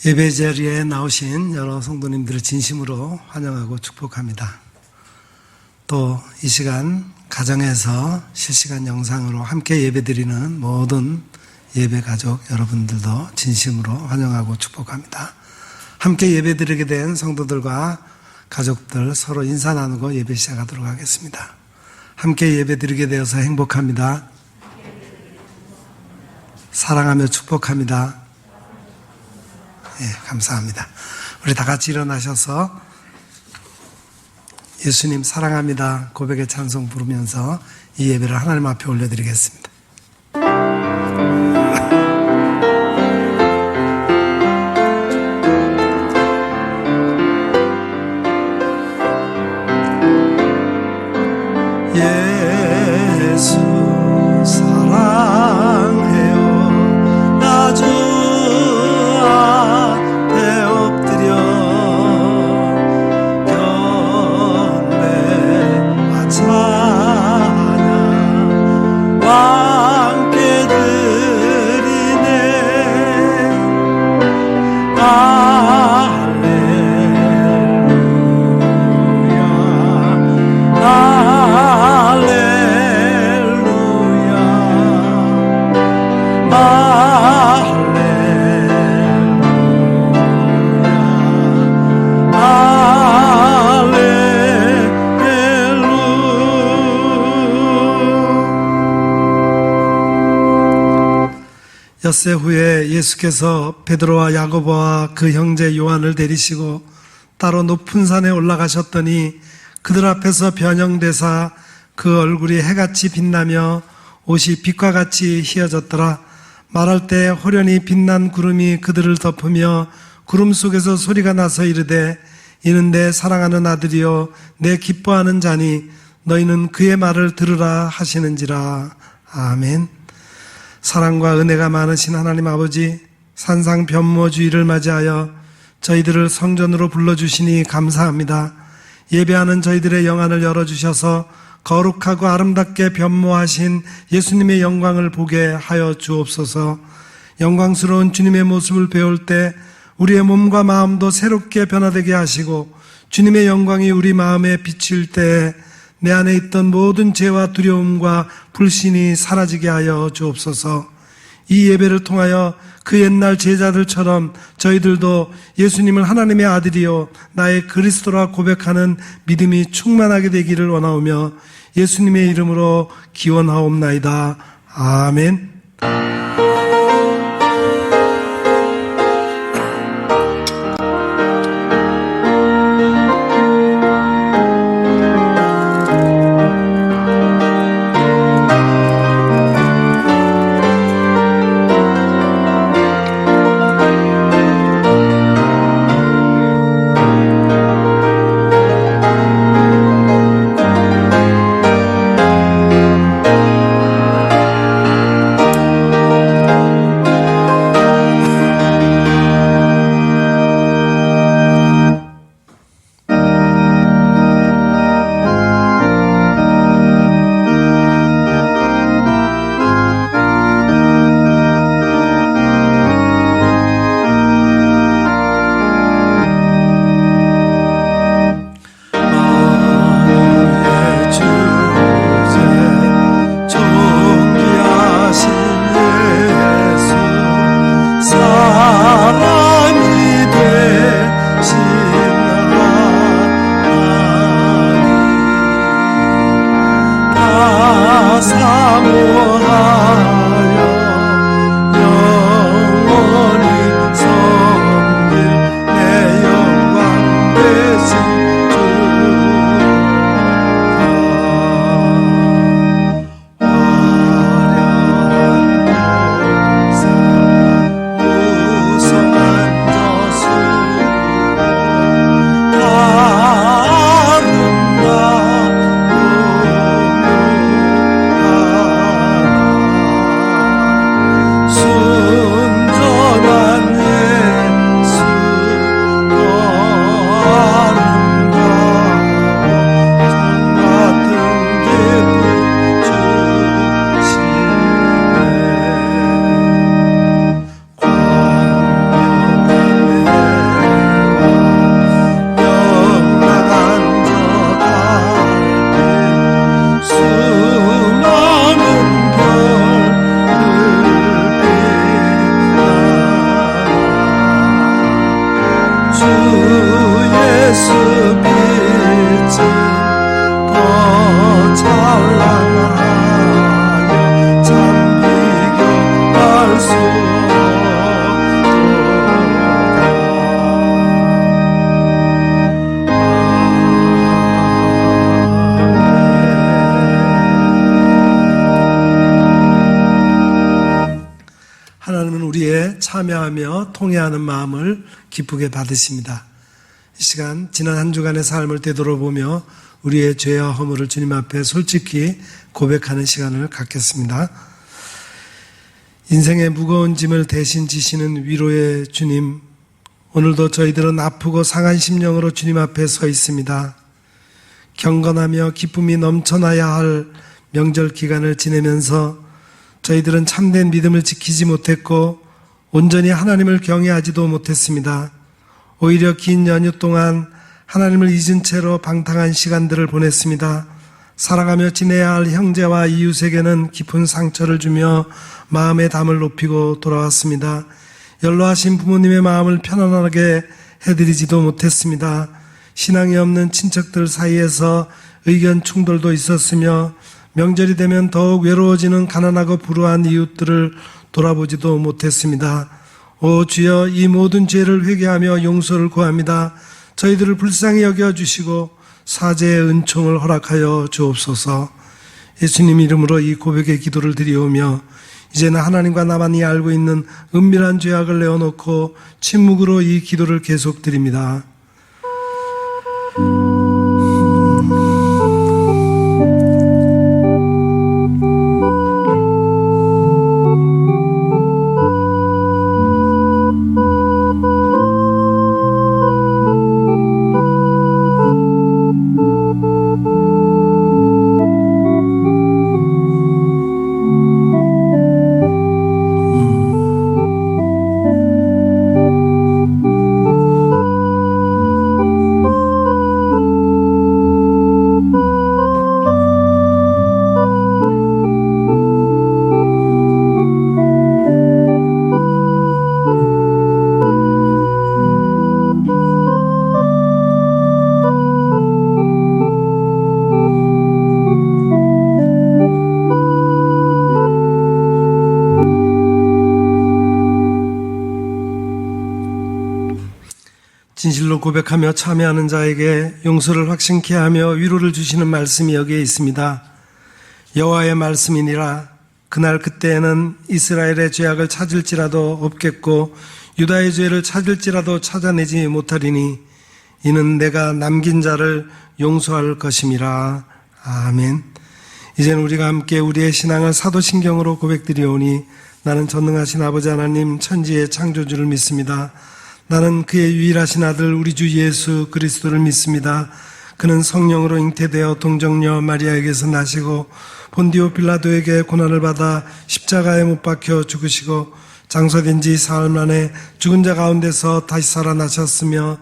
예배 자리에 나오신 여러 성도님들을 진심으로 환영하고 축복합니다. 또 이 시간 가정에서 실시간 영상으로 함께 예배드리는 모든 예배 가족 여러분들도 진심으로 환영하고 축복합니다. 함께 예배드리게 된 성도들과 가족들 서로 인사 나누고 예배 시작하도록 하겠습니다. 함께 예배드리게 되어서 행복합니다. 사랑하며 축복합니다. 예, 감사합니다. 우리 다 같이 일어나셔서 예수님 사랑합니다 고백의 찬송 부르면서 이 예배를 하나님 앞에 올려드리겠습니다. 예수 사랑해요 나 주 엿새 후에 예수께서 베드로와 야고보와 그 형제 요한을 데리시고 따로 높은 산에 올라가셨더니 그들 앞에서 변형되사 그 얼굴이 해같이 빛나며 옷이 빛과 같이 희어졌더라. 말할 때 호련히 빛난 구름이 그들을 덮으며 구름 속에서 소리가 나서 이르되 이는 내 사랑하는 아들이요 내 기뻐하는 자니 너희는 그의 말을 들으라 하시는지라. 아멘. 사랑과 은혜가 많으신 하나님 아버지, 산상 변모주의를 맞이하여 저희들을 성전으로 불러주시니 감사합니다. 예배하는 저희들의 영안을 열어주셔서 거룩하고 아름답게 변모하신 예수님의 영광을 보게 하여 주옵소서. 영광스러운 주님의 모습을 배울 때 우리의 몸과 마음도 새롭게 변화되게 하시고 주님의 영광이 우리 마음에 비칠 때 내 안에 있던 모든 죄와 두려움과 불신이 사라지게 하여 주옵소서. 이 예배를 통하여 그 옛날 제자들처럼 저희들도 예수님을 하나님의 아들이요 나의 그리스도라 고백하는 믿음이 충만하게 되기를 원하오며 예수님의 이름으로 기원하옵나이다. 아멘. 예수 빛이 더 찬란하여 참 비교할 수 하나님은 우리의 참여하며 통회하는 마음을 기쁘게 받으십니다. 이 시간 지난 한 주간의 삶을 되돌아보며 우리의 죄와 허물을 주님 앞에 솔직히 고백하는 시간을 갖겠습니다. 인생의 무거운 짐을 대신 지시는 위로의 주님, 오늘도 저희들은 아프고 상한 심령으로 주님 앞에 서 있습니다. 경건하며 기쁨이 넘쳐나야 할 명절 기간을 지내면서 저희들은 참된 믿음을 지키지 못했고 온전히 하나님을 경외하지도 못했습니다. 오히려 긴 연휴 동안 하나님을 잊은 채로 방탕한 시간들을 보냈습니다. 살아가며 지내야 할 형제와 이웃에게는 깊은 상처를 주며 마음의 담을 높이고 돌아왔습니다. 연로하신 부모님의 마음을 편안하게 해드리지도 못했습니다. 신앙이 없는 친척들 사이에서 의견 충돌도 있었으며 명절이 되면 더욱 외로워지는 가난하고 불우한 이웃들을 돌아보지도 못했습니다. 오 주여, 이 모든 죄를 회개하며 용서를 구합니다. 저희들을 불쌍히 여겨주시고 사죄의 은총을 허락하여 주옵소서. 예수님 이름으로 이 고백의 기도를 드리오며 이제는 하나님과 나만이 알고 있는 은밀한 죄악을 내어놓고 침묵으로 이 기도를 계속 드립니다. 진실로 고백하며 참여하는 자에게 용서를 확신케 하며 위로를 주시는 말씀이 여기에 있습니다. 여호와의 말씀이니라. 그날 그때에는 이스라엘의 죄악을 찾을지라도 없겠고 유다의 죄를 찾을지라도 찾아내지 못하리니 이는 내가 남긴 자를 용서할 것임이라. 아멘. 이제는 우리가 함께 우리의 신앙을 사도신경으로 고백드리오니 나는 전능하신 아버지 하나님 천지의 창조주를 믿습니다. 나는 그의 유일하신 아들 우리 주 예수 그리스도를 믿습니다. 그는 성령으로 잉태되어 동정녀 마리아에게서 나시고 본디오 빌라도에게 고난을 받아 십자가에 못 박혀 죽으시고 장사된 지 사흘 만에 죽은 자 가운데서 다시 살아나셨으며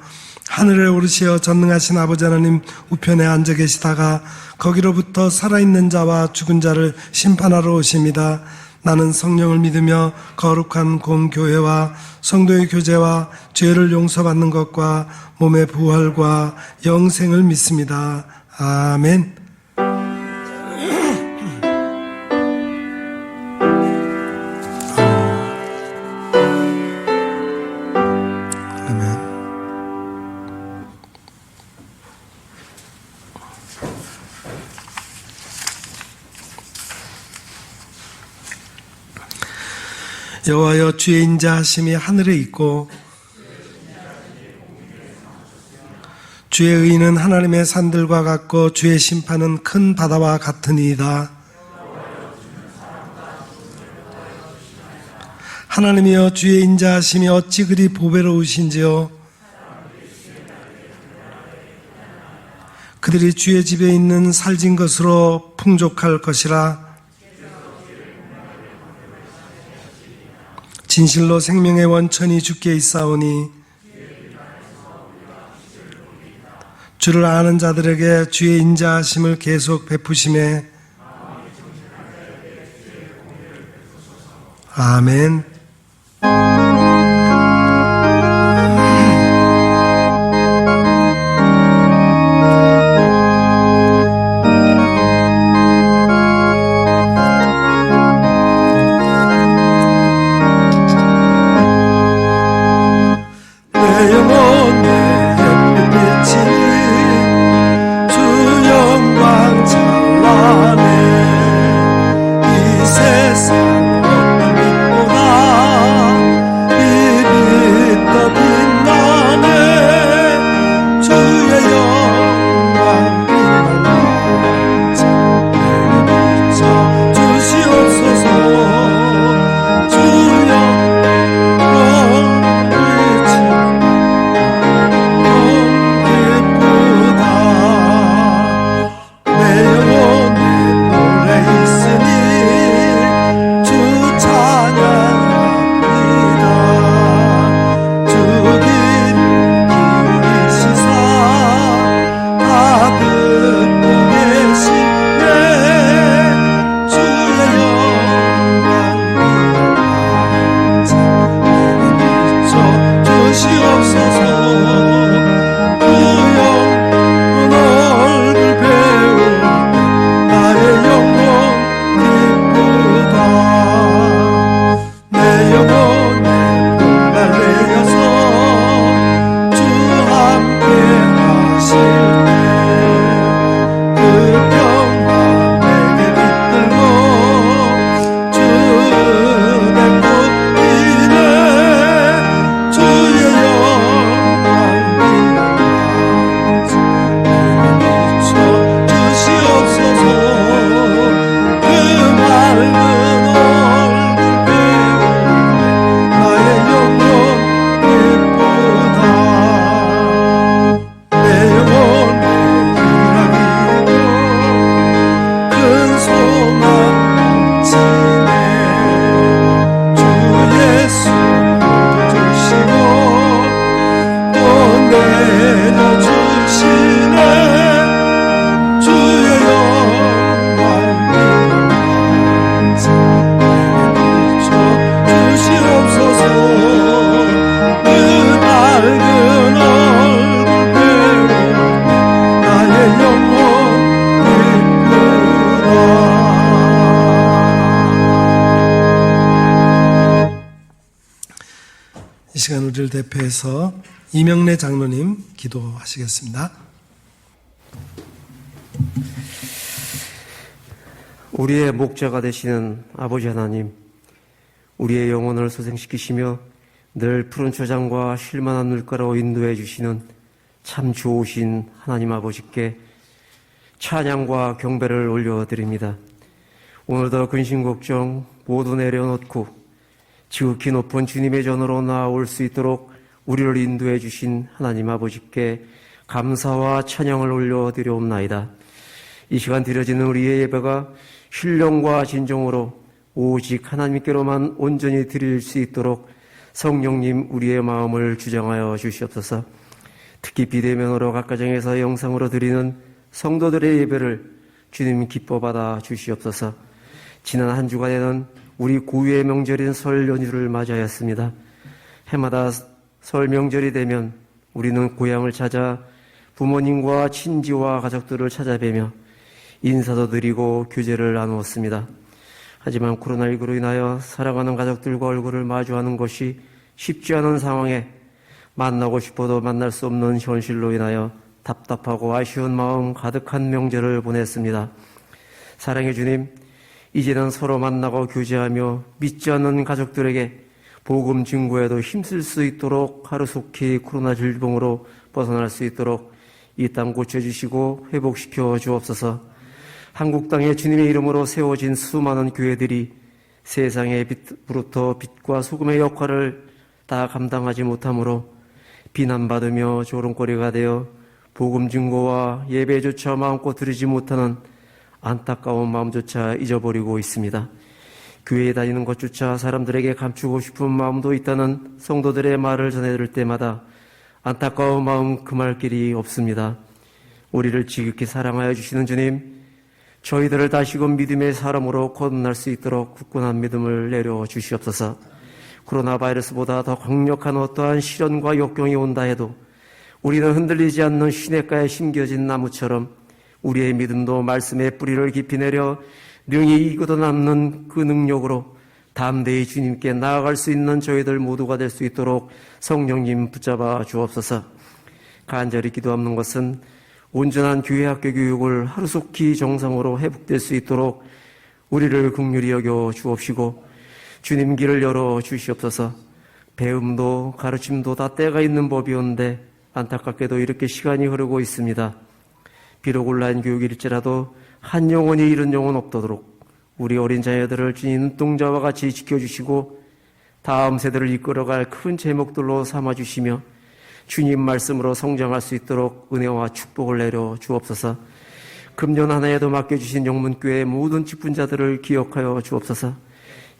하늘에 오르시어 전능하신 아버지 하나님 우편에 앉아 계시다가 거기로부터 살아있는 자와 죽은 자를 심판하러 오십니다. 나는 성령을 믿으며 거룩한 공교회와 성도의 교제와 죄를 용서받는 것과 몸의 부활과 영생을 믿습니다. 아멘. 여호와여, 주의 인자하심이 하늘에 있고 주의 의는 하나님의 산들과 같고 주의 심판은 큰 바다와 같으니이다. 하나님이여, 주의 인자하심이 어찌 그리 보배로우신지요. 그들이 주의 집에 있는 살진 것으로 풍족할 것이라. 진실로 생명의 원천이 주께 있사오니 주를 아는 자들에게 주의 인자하심을 계속 베푸심에 아멘. 우리를 대표해서 이명래 장로님 기도하시겠습니다. 우리의 목자가 되시는 아버지 하나님, 우리의 영혼을 소생시키시며 늘 푸른 초장과 쉴만한 물가로 인도해 주시는 참 좋으신 하나님 아버지께 찬양과 경배를 올려드립니다. 오늘도 근심 걱정 모두 내려놓고 지극히 높은 주님의 전으로 나아올 수 있도록 우리를 인도해 주신 하나님 아버지께 감사와 찬양을 올려드려옵나이다. 이 시간 드려지는 우리의 예배가 신령과 진정으로 오직 하나님께로만 온전히 드릴 수 있도록 성령님 우리의 마음을 주장하여 주시옵소서. 특히 비대면으로 각 가정에서 영상으로 드리는 성도들의 예배를 주님 기뻐 받아 주시옵소서. 지난 한 주간에는 우리 고유의 명절인 설 연휴를 맞이하였습니다. 해마다 설 명절이 되면 우리는 고향을 찾아 부모님과 친지와 가족들을 찾아뵈며 인사도 드리고 교제를 나누었습니다. 하지만 코로나19로 인하여 사랑하는 가족들과 얼굴을 마주하는 것이 쉽지 않은 상황에 만나고 싶어도 만날 수 없는 현실로 인하여 답답하고 아쉬운 마음 가득한 명절을 보냈습니다. 사랑의 주님, 이제는 서로 만나고 교제하며 믿지 않는 가족들에게 복음 증거에도 힘쓸 수 있도록 하루속히 코로나 질병으로 벗어날 수 있도록 이 땅 고쳐주시고 회복시켜 주옵소서. 한국 땅에 주님의 이름으로 세워진 수많은 교회들이 세상의 빛으로부터 빛과 소금의 역할을 다 감당하지 못하므로 비난받으며 조롱거리가 되어 복음 증거와 예배조차 마음껏 드리지 못하는 안타까운 마음조차 잊어버리고 있습니다. 교회에 다니는 것조차 사람들에게 감추고 싶은 마음도 있다는 성도들의 말을 전해들 때마다 안타까운 마음 금할 길이 없습니다. 우리를 지극히 사랑하여 주시는 주님, 저희들을 다시금 믿음의 사람으로 거듭날 수 있도록 굳건한 믿음을 내려 주시옵소서. 코로나 바이러스보다 더 강력한 어떠한 시련과 역경이 온다 해도 우리는 흔들리지 않는 시냇가에 심겨진 나무처럼 우리의 믿음도 말씀의 뿌리를 깊이 내려 능히 이고도 남는 그 능력으로 담대히 주님께 나아갈 수 있는 저희들 모두가 될 수 있도록 성령님 붙잡아 주옵소서. 간절히 기도하는 것은 온전한 교회 학교 교육을 하루속히 정상으로 회복될 수 있도록 우리를 긍휼히 여겨 주옵시고 주님 길을 열어 주시옵소서. 배움도 가르침도 다 때가 있는 법이었는데 안타깝게도 이렇게 시간이 흐르고 있습니다. 비록 온라인 교육일지라도 한 영혼이 잃은 영혼 없도록 우리 어린 자녀들을 주님 눈동자와 같이 지켜주시고 다음 세대를 이끌어갈 큰 제목들로 삼아주시며 주님 말씀으로 성장할 수 있도록 은혜와 축복을 내려 주옵소서. 금년 한 해에도 맡겨주신 영문교회 모든 직분자들을 기억하여 주옵소서.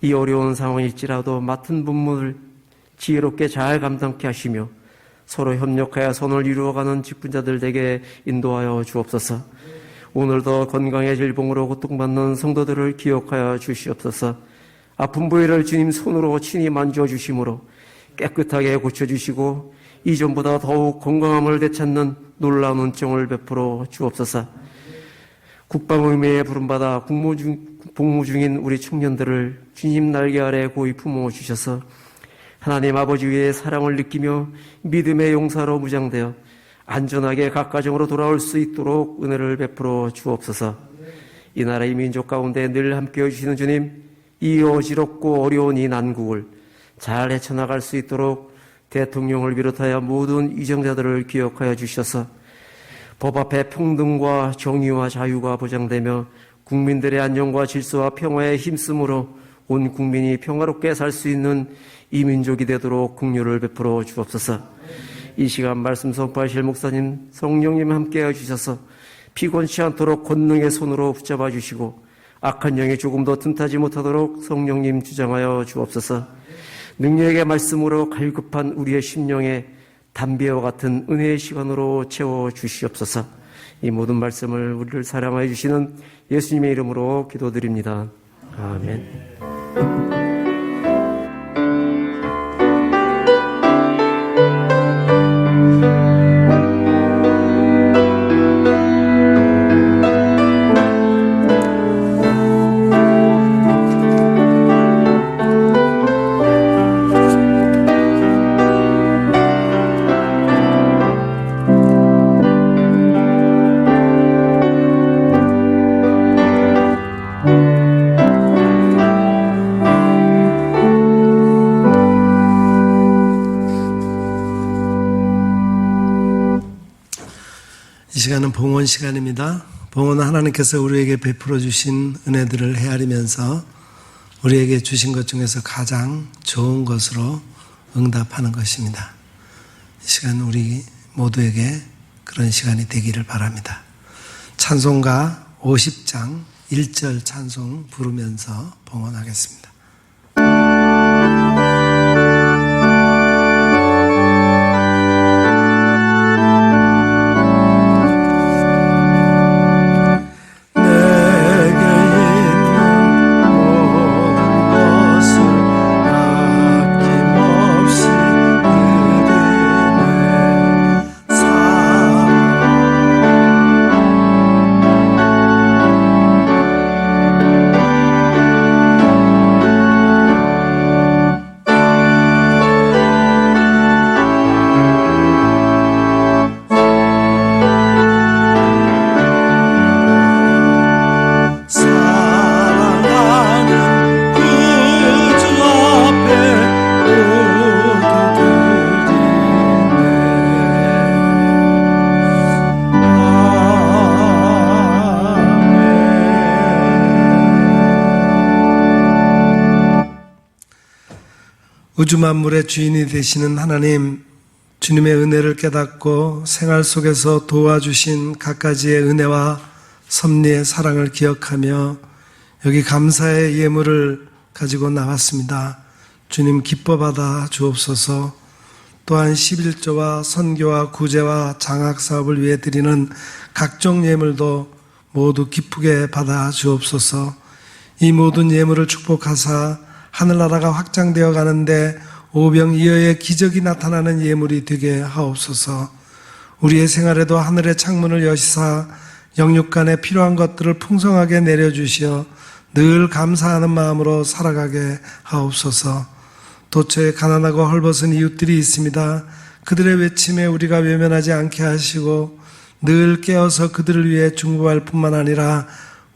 이 어려운 상황일지라도 맡은 분무를 지혜롭게 잘 감당케 하시며 서로 협력하여 선을 이루어가는 직분자들에게 인도하여 주옵소서. 오늘도 건강의 질병으로 고통받는 성도들을 기억하여 주시옵소서. 아픈 부위를 주님 손으로 친히 만져주심으로 깨끗하게 고쳐주시고 이전보다 더욱 건강함을 되찾는 놀라운 은총을 베풀어 주옵소서. 국방의무에 부름받아 복무 중인 우리 청년들을 주님 날개 아래 고이 품어주셔서 하나님 아버지 위에 사랑을 느끼며 믿음의 용사로 무장되어 안전하게 각 가정으로 돌아올 수 있도록 은혜를 베풀어 주옵소서. 이 나라의 민족 가운데 늘 함께해 주시는 주님, 이 어지럽고 어려운 이 난국을 잘 헤쳐나갈 수 있도록 대통령을 비롯하여 모든 이정자들을 기억하여 주셔서 법 앞에 평등과 정의와 자유가 보장되며 국민들의 안녕과 질서와 평화에 힘쓰므로 온 국민이 평화롭게 살 수 있는 이 민족이 되도록 긍휼을 베풀어 주옵소서. 이 시간 말씀 선포하실 목사님, 성령님 함께해 주셔서 피곤치 않도록 권능의 손으로 붙잡아 주시고 악한 영이 조금 더 틈타지 못하도록 성령님 주장하여 주옵소서. 능력의 말씀으로 갈급한 우리의 심령에 담배와 같은 은혜의 시간으로 채워 주시옵소서. 이 모든 말씀을 우리를 사랑하여 주시는 예수님의 이름으로 기도드립니다. 아멘. 시간은 봉헌 시간입니다. 봉헌은 하나님께서 우리에게 베풀어 주신 은혜들을 헤아리면서 우리에게 주신 것 중에서 가장 좋은 것으로 응답하는 것입니다. 이 시간 우리 모두에게 그런 시간이 되기를 바랍니다. 찬송가 50장 1절 찬송 부르면서 봉헌하겠습니다. 우주 만물의 주인이 되시는 하나님, 주님의 은혜를 깨닫고 생활 속에서 도와주신 갖가지의 은혜와 섭리의 사랑을 기억하며 여기 감사의 예물을 가지고 나왔습니다. 주님 기뻐 받아 주옵소서. 또한 11조와 선교와 구제와 장학사업을 위해 드리는 각종 예물도 모두 기쁘게 받아 주옵소서. 이 모든 예물을 축복하사 하늘나라가 확장되어 가는데 오병이어의 기적이 나타나는 예물이 되게 하옵소서. 우리의 생활에도 하늘의 창문을 여시사 영육간에 필요한 것들을 풍성하게 내려주시어 늘 감사하는 마음으로 살아가게 하옵소서. 도처에 가난하고 헐벗은 이웃들이 있습니다. 그들의 외침에 우리가 외면하지 않게 하시고 늘 깨어서 그들을 위해 중보할 뿐만 아니라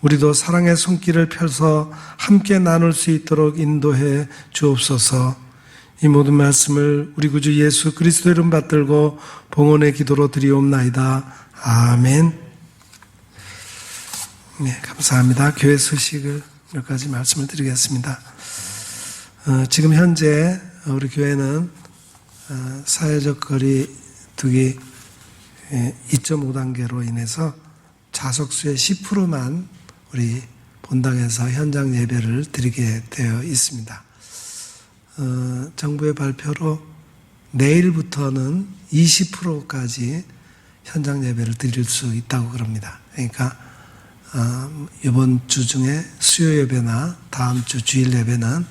우리도 사랑의 손길을 펴서 함께 나눌 수 있도록 인도해 주옵소서. 이 모든 말씀을 우리 구주 예수 그리스도 이름 받들고 봉헌의 기도로 드리옵나이다. 아멘. 네, 감사합니다. 교회 소식을 몇 가지 말씀을 드리겠습니다. 지금 현재 우리 교회는 사회적 거리 두기 2.5단계로 인해서 좌석수의 10%만 우리 본당에서 현장 예배를 드리게 되어 있습니다. 정부의 발표로 내일부터는 20%까지 현장 예배를 드릴 수 있다고 그럽니다. 그러니까 이번 주 중에 수요 예배나 다음 주 주일 예배는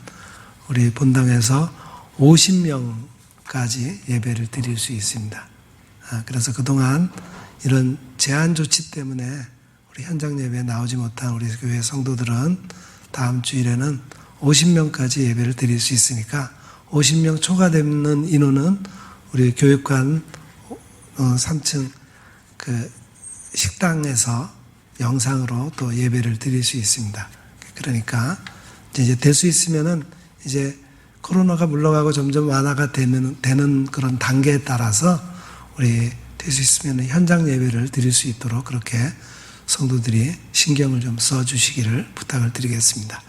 우리 본당에서 50명까지 예배를 드릴 수 있습니다. 그래서 그동안 이런 제한 조치 때문에 우리 현장 예배에 나오지 못한 우리 교회 성도들은 다음 주일에는 50명까지 예배를 드릴 수 있으니까 50명 초과되는 인원은 우리 교육관 3층 그 식당에서 영상으로 또 예배를 드릴 수 있습니다. 그러니까 이제 될 수 있으면은 이제 코로나가 물러가고 점점 완화가 되는 그런 단계에 따라서 우리 될 수 있으면 현장 예배를 드릴 수 있도록 그렇게 성도들이 신경을 좀 써주시기를 부탁을 드리겠습니다.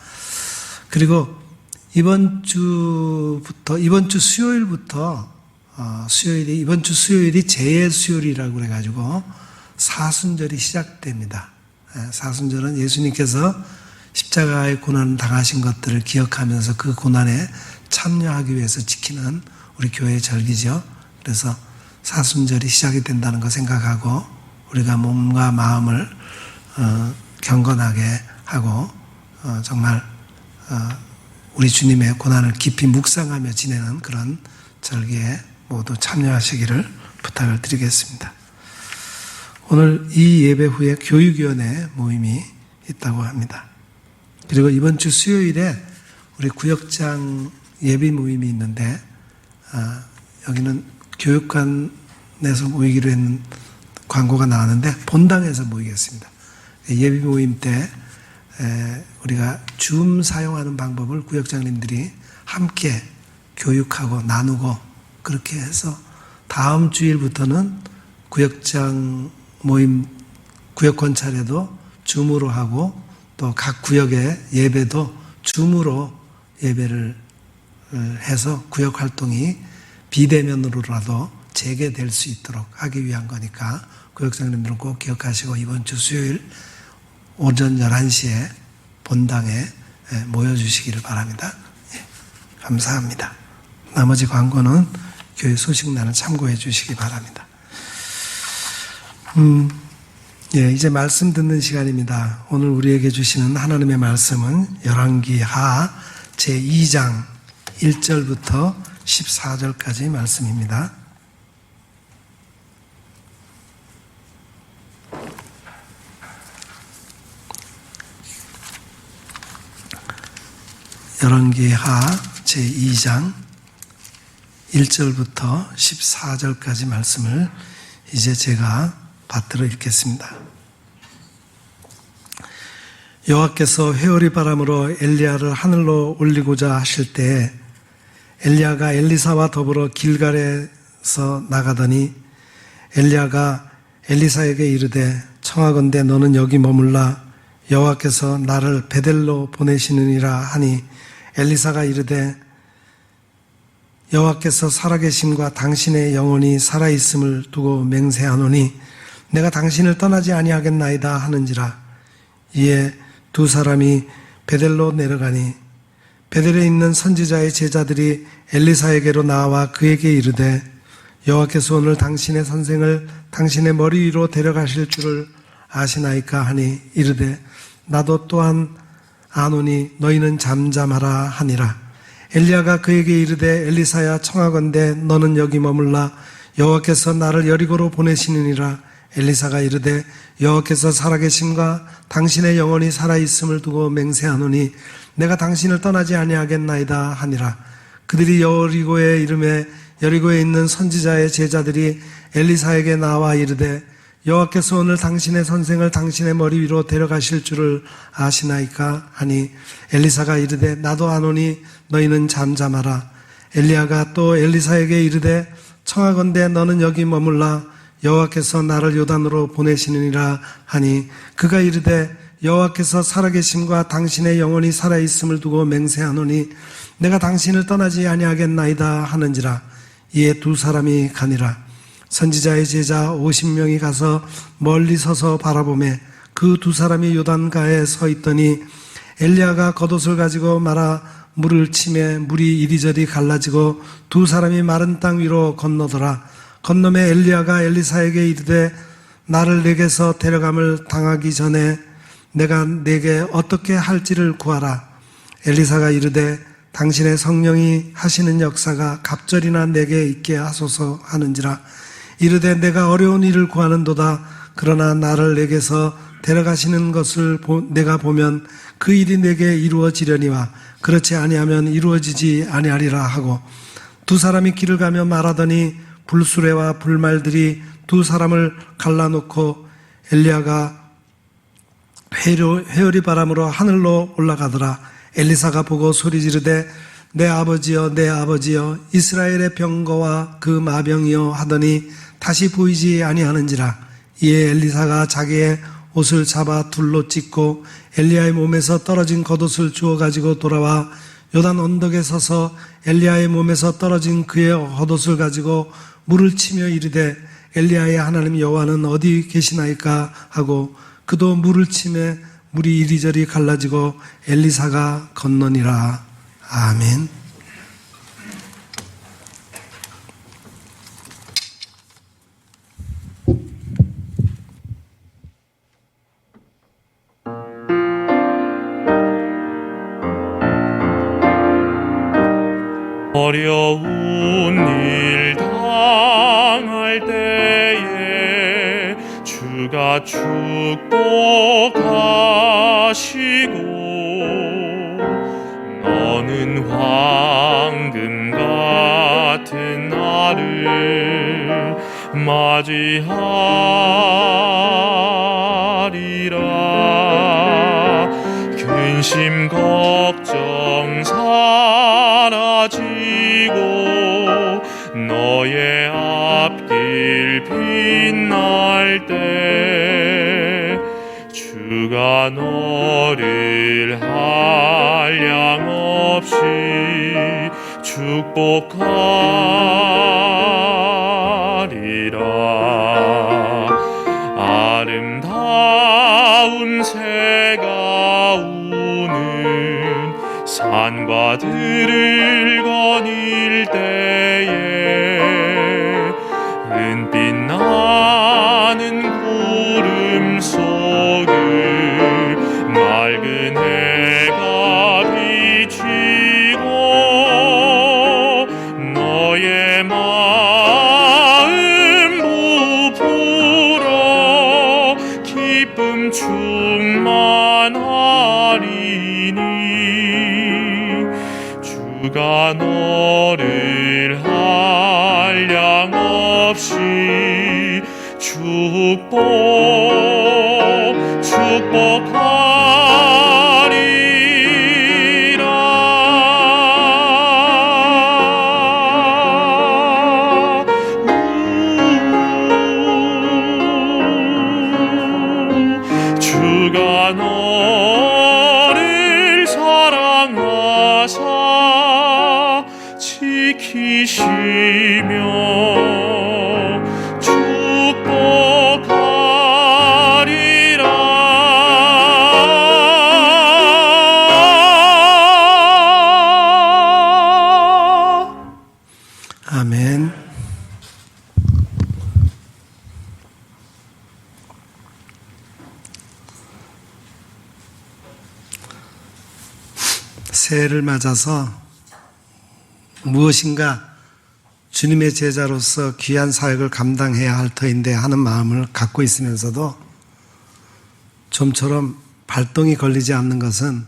그리고 이번 주 수요일부터 이번 주 수요일이 제의 수요일이라고 그래가지고 사순절이 시작됩니다. 사순절은 예수님께서 십자가의 고난을 당하신 것들을 기억하면서 그 고난에 참여하기 위해서 지키는 우리 교회의 절기죠. 그래서 사순절이 시작이 된다는 거 생각하고 우리가 몸과 마음을 경건하게 하고 정말 우리 주님의 고난을 깊이 묵상하며 지내는 그런 절기에 모두 참여하시기를 부탁을 드리겠습니다. 오늘 이 예배 후에 교육위원회 모임이 있다고 합니다. 그리고 이번 주 수요일에 우리 구역장 예비 모임이 있는데 여기는 교육관에서 모이기로 했는 광고가 나왔는데 본당에서 모이겠습니다. 예비 모임 때 우리가 줌 사용하는 방법을 구역장님들이 함께 교육하고 나누고 그렇게 해서 다음 주일부터는 구역장 모임 구역 권찰에도 줌으로 하고 또 각 구역의 예배도 줌으로 예배를 해서 구역 활동이 비대면으로라도 재개될 수 있도록 하기 위한 거니까 구역장님들은 꼭 기억하시고 이번 주 수요일 오전 11시에 본당에 모여주시기를 바랍니다. 예, 감사합니다. 나머지 광고는 교회 소식란을 참고해 주시기 바랍니다. 예, 이제 말씀 듣는 시간입니다. 오늘 우리에게 주시는 하나님의 말씀은 열왕기하 제2장 1절부터 14절까지 말씀입니다. 열왕기하 제2장 1절부터 14절까지 말씀을 이제 제가 받들어 읽겠습니다. 여호와께서 회오리 바람으로 엘리야를 하늘로 올리고자 하실 때 엘리야가 엘리사와 더불어 길갈에서 나가더니 엘리야가 엘리사에게 이르되 청하건대 너는 여기 머물라 여호와께서 나를 베델로 보내시느니라 하니 엘리사가 이르되 여호와께서 살아계심과 당신의 영혼이 살아있음을 두고 맹세하노니 내가 당신을 떠나지 아니하겠나이다 하는지라. 이에 두 사람이 베델로 내려가니 베델에 있는 선지자의 제자들이 엘리사에게로 나와 그에게 이르되 여호와께서 오늘 당신의 선생을 당신의 머리 위로 데려가실 줄을 아시나이까 하니 이르되 나도 또한 아노니 너희는 잠잠하라 하니라. 엘리야가 그에게 이르되 엘리사야 청하건대 너는 여기 머물라 여호와께서 나를 여리고로 보내시느니라. 엘리사가 이르되 여호와께서 살아계심과 당신의 영혼이 살아있음을 두고 맹세하노니 내가 당신을 떠나지 아니하겠나이다 하니라. 그들이 여리고에 이름에 여리고에 있는 선지자의 제자들이 엘리사에게 나와 이르되 여호와께서 오늘 당신의 선생을 당신의 머리 위로 데려가실 줄을 아시나이까 하니 엘리사가 이르되 나도 아노니 너희는 잠잠하라. 엘리야가 또 엘리사에게 이르되 청하건대 너는 여기 머물라 여호와께서 나를 요단으로 보내시느니라 하니 그가 이르되 여호와께서 살아계심과 당신의 영혼이 살아있음을 두고 맹세하노니 내가 당신을 떠나지 아니하겠나이다 하는지라. 이에 두 사람이 가니라. 선지자의 제자 50명이 가서 멀리 서서 바라보매 그 두 사람이 요단가에 서 있더니 엘리야가 겉옷을 가지고 말아 물을 치매 물이 이리저리 갈라지고 두 사람이 마른 땅 위로 건너더라. 건너매 엘리야가 엘리사에게 이르되 나를 내게서 데려감을 당하기 전에 내가 내게 어떻게 할지를 구하라. 엘리사가 이르되 당신의 성령이 하시는 역사가 갑절이나 내게 있게 하소서 하는지라. 이르되 내가 어려운 일을 구하는도다. 그러나 나를 내게서 데려가시는 것을 내가 보면 그 일이 내게 이루어지려니와 그렇지 아니하면 이루어지지 아니하리라 하고 두 사람이 길을 가며 말하더니 불수레와 불말들이 두 사람을 갈라놓고 엘리야가 회오리 바람으로 하늘로 올라가더라. 엘리사가 보고 소리 지르되 내 아버지여 내 아버지여 이스라엘의 병거와 그 마병이여 하더니 다시 보이지 아니하는지라. 이에 엘리사가 자기의 옷을 잡아 둘로 찢고 엘리야의 몸에서 떨어진 겉옷을 주워 가지고 돌아와 요단 언덕에 서서 엘리야의 몸에서 떨어진 그의 겉옷을 가지고 물을 치며 이르되 엘리야의 하나님 여호와는 어디 계시나이까 하고 그도 물을 치매 물이 이리저리 갈라지고 엘리사가 건너니라. 아멘. 어려운 일 당할 때에 주가 축복하시고 너는 황금 같은 날을 맞이하리라. 근심 걱정 사라지고 너의 앞길 빛날 때 주가 너를 한량없이 축복하리라. 아름다운 새가 우는 산과 들을 거닐 때에 은빛 나는 구름 속을 맑은 해가 비치고 너의 마음 부풀어 기쁨 충만하리니 주가 너를 한량없이 축복하리라. 주가 너를 사랑하사 지키시며 아멘. 새해를 맞아서 무엇인가 주님의 제자로서 귀한 사역을 감당해야 할 터인데 하는 마음을 갖고 있으면서도 좀처럼 발동이 걸리지 않는 것은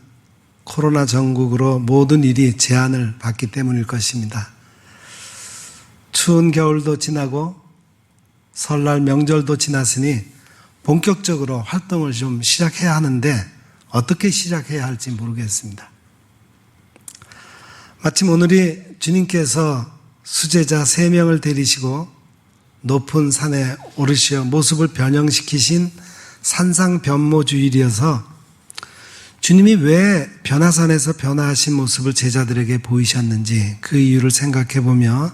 코로나 전국으로 모든 일이 제한을 받기 때문일 것입니다. 추운 겨울도 지나고 설날 명절도 지났으니 본격적으로 활동을 좀 시작해야 하는데 어떻게 시작해야 할지 모르겠습니다. 마침 오늘이 주님께서 수제자 3명을 데리시고 높은 산에 오르시어 모습을 변형시키신 산상변모주일이어서 주님이 왜 변화산에서 변화하신 모습을 제자들에게 보이셨는지 그 이유를 생각해보며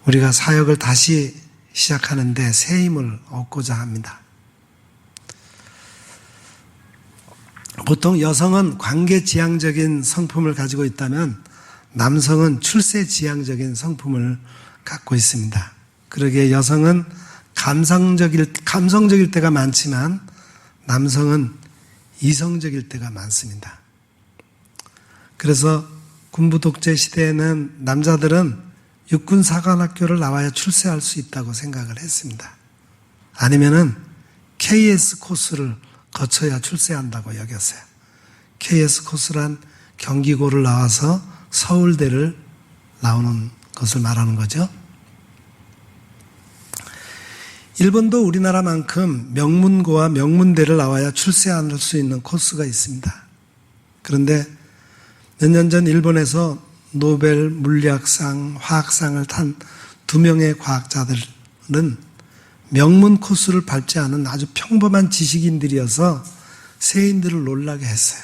우리가 사역을 다시 시작하는데 새 힘을 얻고자 합니다. 보통 여성은 관계지향적인 성품을 가지고 있다면 남성은 출세지향적인 성품을 갖고 있습니다. 그러기에 여성은 감성적일 때가 많지만 남성은 이성적일 때가 많습니다. 그래서 군부 독재 시대에는 남자들은 육군사관학교를 나와야 출세할 수 있다고 생각을 했습니다. 아니면은 KS 코스를 거쳐야 출세한다고 여겼어요. KS 코스란 경기고를 나와서 서울대를 나오는 것을 말하는 거죠. 일본도 우리나라만큼 명문고와 명문대를 나와야 출세할 수 있는 코스가 있습니다. 그런데 몇 년 전 일본에서 노벨 물리학상, 화학상을 탄 2명의 과학자들은 명문 코스를 밟지 않은 아주 평범한 지식인들이어서 세인들을 놀라게 했어요.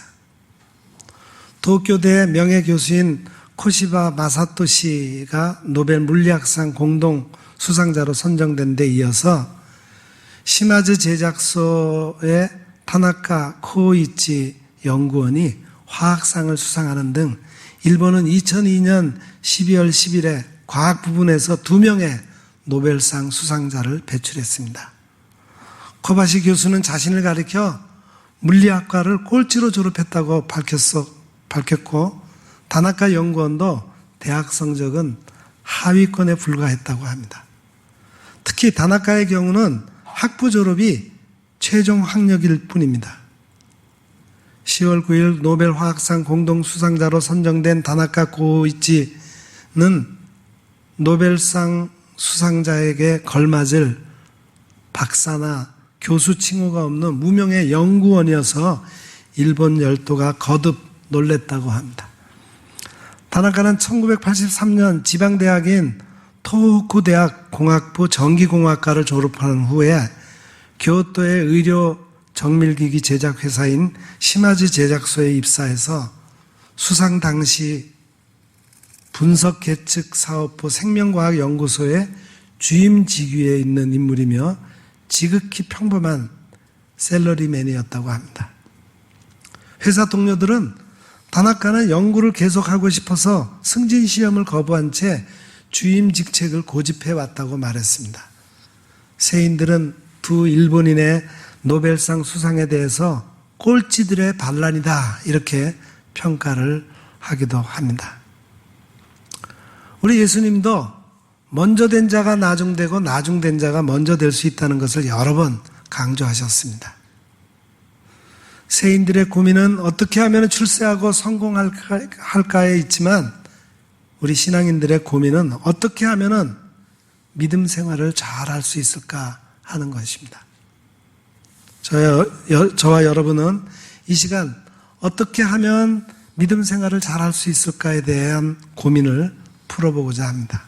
도쿄대 명예교수인 코시바 마사토시가 노벨 물리학상 공동 수상자로 선정된 데 이어서 시마즈 제작소의 타나카 코이치 연구원이 화학상을 수상하는 등 일본은 2002년 12월 10일에 과학 부분에서 2명의 노벨상 수상자를 배출했습니다. 코바시 교수는 자신을 가리켜 물리학과를 꼴찌로 졸업했다고 밝혔고 다나카 연구원도 대학 성적은 하위권에 불과했다고 합니다. 특히 다나카의 경우는 학부 졸업이 최종 학력일 뿐입니다. 10월 9일 노벨 화학상 공동 수상자로 선정된 다나카 고이치는 노벨상 수상자에게 걸맞을 박사나 교수 칭호가 없는 무명의 연구원이어서 일본 열도가 거듭 놀랬다고 합니다. 다나카는 1983년 지방대학인 토호쿠 대학 공학부 전기공학과를 졸업한 후에 교토의 의료 정밀기기 제작 회사인 시마즈 제작소에 입사해서 수상 당시 분석 계측 사업부 생명과학 연구소의 주임 직위에 있는 인물이며 지극히 평범한 셀러리맨이었다고 합니다. 회사 동료들은 다나카는 연구를 계속하고 싶어서 승진 시험을 거부한 채 주임 직책을 고집해 왔다고 말했습니다. 세인들은 두 일본인의 노벨상 수상에 대해서 꼴찌들의 반란이다 이렇게 평가를 하기도 합니다. 우리 예수님도 먼저 된 자가 나중되고 나중된 자가 먼저 될 수 있다는 것을 여러 번 강조하셨습니다. 세인들의 고민은 어떻게 하면 출세하고 성공할까에 있지만 우리 신앙인들의 고민은 어떻게 하면 믿음 생활을 잘 할 수 있을까 하는 것입니다. 저와 여러분은 이 시간 어떻게 하면 믿음 생활을 잘 할 수 있을까에 대한 고민을 풀어보고자 합니다.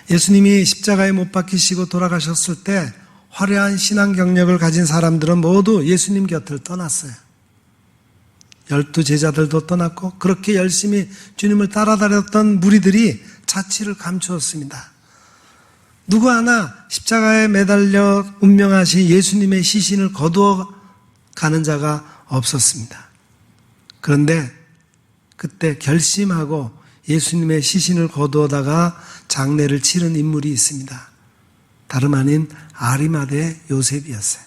예수님이 십자가에 못 박히시고 돌아가셨을 때 화려한 신앙 경력을 가진 사람들은 모두 예수님 곁을 떠났어요. 12 제자들도 떠났고 그렇게 열심히 주님을 따라다녔던 무리들이 자취를 감추었습니다. 누구 하나 십자가에 매달려 운명하신 예수님의 시신을 거두어 가는 자가 없었습니다. 그런데 그때 결심하고 예수님의 시신을 거두어다가 장례를 치른 인물이 있습니다. 다름 아닌 아리마대 요셉이었어요.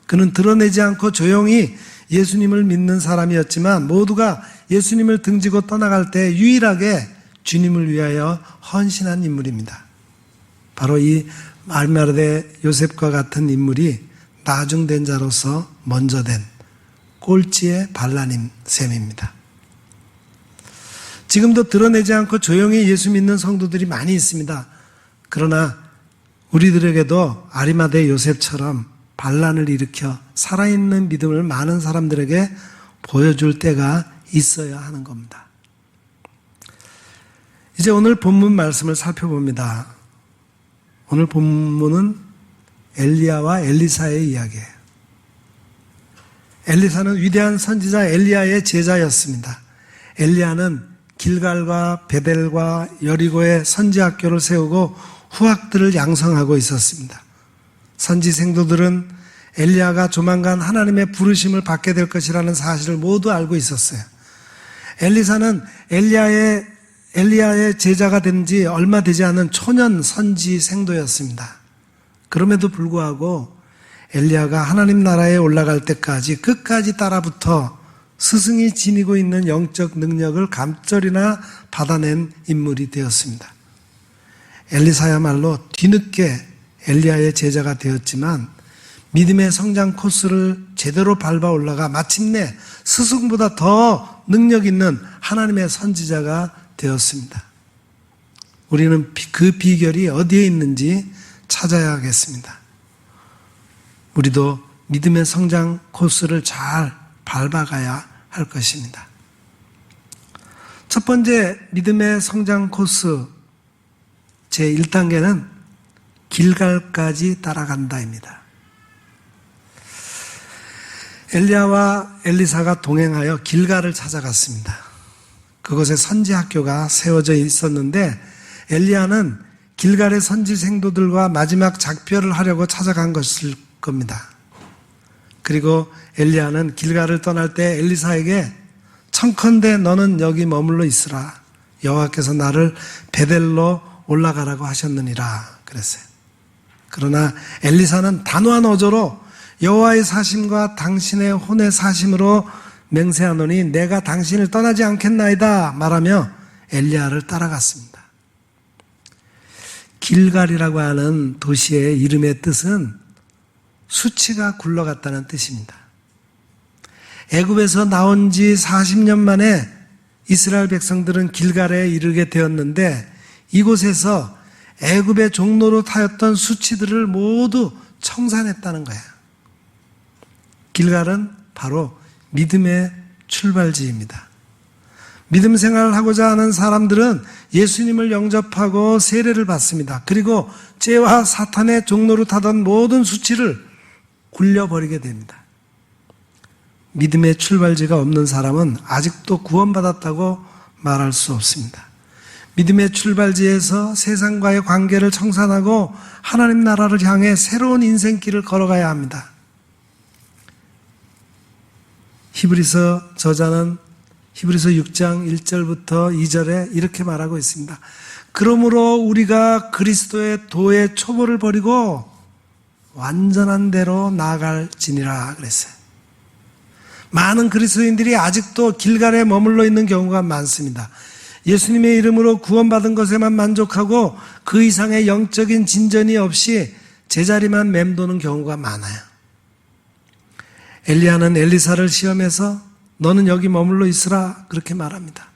그는 드러내지 않고 조용히 예수님을 믿는 사람이었지만 모두가 예수님을 등지고 떠나갈 때 유일하게 주님을 위하여 헌신한 인물입니다. 바로 이 아리마대 요셉과 같은 인물이 나중된 자로서 먼저 된 꼴찌의 반란인 셈입니다. 지금도 드러내지 않고 조용히 예수 믿는 성도들이 많이 있습니다. 그러나 우리들에게도 아리마대 요셉처럼 반란을 일으켜 살아있는 믿음을 많은 사람들에게 보여줄 때가 있어야 하는 겁니다. 이제 오늘 본문 말씀을 살펴봅니다. 오늘 본문은 엘리야와 엘리사의 이야기예요. 엘리사는 위대한 선지자 엘리야의 제자였습니다. 엘리야는 길갈과 베델과 여리고에 선지학교를 세우고 후학들을 양성하고 있었습니다. 선지 생도들은 엘리야가 조만간 하나님의 부르심을 받게 될 것이라는 사실을 모두 알고 있었어요. 엘리사는 엘리야의 제자가 된 지 얼마 되지 않은 초년 선지 생도였습니다. 그럼에도 불구하고 엘리야가 하나님 나라에 올라갈 때까지 끝까지 따라붙어 스승이 지니고 있는 영적 능력을 감절이나 받아낸 인물이 되었습니다. 엘리사야말로 뒤늦게 엘리야의 제자가 되었지만 믿음의 성장 코스를 제대로 밟아 올라가 마침내 스승보다 더 능력 있는 하나님의 선지자가 되었습니다. 우리는 그 비결이 어디에 있는지 찾아야겠습니다. 우리도 믿음의 성장 코스를 잘 밟아가야 할 것입니다. 첫 번째 믿음의 성장 코스 제1단계는 길갈까지 따라간다입니다. 엘리야와 엘리사가 동행하여 길갈을 찾아갔습니다. 그곳에 선지학교가 세워져 있었는데 엘리야는 길갈의 선지 생도들과 마지막 작별을 하려고 찾아간 것일 겁니다. 그리고 엘리야는 길갈을 떠날 때 엘리사에게 청컨대 너는 여기 머물러 있으라. 여호와께서 나를 베델로 올라가라고 하셨느니라 그랬어요. 그러나 엘리사는 단호한 어조로 여호와의 사심과 당신의 혼의 사심으로 맹세하노니 내가 당신을 떠나지 않겠나이다 말하며 엘리야를 따라갔습니다. 길갈이라고 하는 도시의 이름의 뜻은 수치가 굴러갔다는 뜻입니다. 애굽에서 나온 지 40년 만에 이스라엘 백성들은 길갈에 이르게 되었는데 이곳에서 애굽의 종로로 타였던 수치들을 모두 청산했다는 거예요. 길갈은 바로 믿음의 출발지입니다. 믿음 생활을 하고자 하는 사람들은 예수님을 영접하고 세례를 받습니다. 그리고 죄와 사탄의 종로로 타던 모든 수치를 굴려버리게 됩니다. 믿음의 출발지가 없는 사람은 아직도 구원받았다고 말할 수 없습니다. 믿음의 출발지에서 세상과의 관계를 청산하고 하나님 나라를 향해 새로운 인생길을 걸어가야 합니다. 히브리서 저자는 히브리서 6장 1절부터 2절에 이렇게 말하고 있습니다. 그러므로 우리가 그리스도의 도의 초보를 버리고 완전한 대로 나아갈지니라 그랬어요. 많은 그리스도인들이 아직도 길갈에 머물러 있는 경우가 많습니다. 예수님의 이름으로 구원받은 것에만 만족하고 그 이상의 영적인 진전이 없이 제자리만 맴도는 경우가 많아요. 엘리야는 엘리사를 시험해서 너는 여기 머물러 있으라 그렇게 말합니다.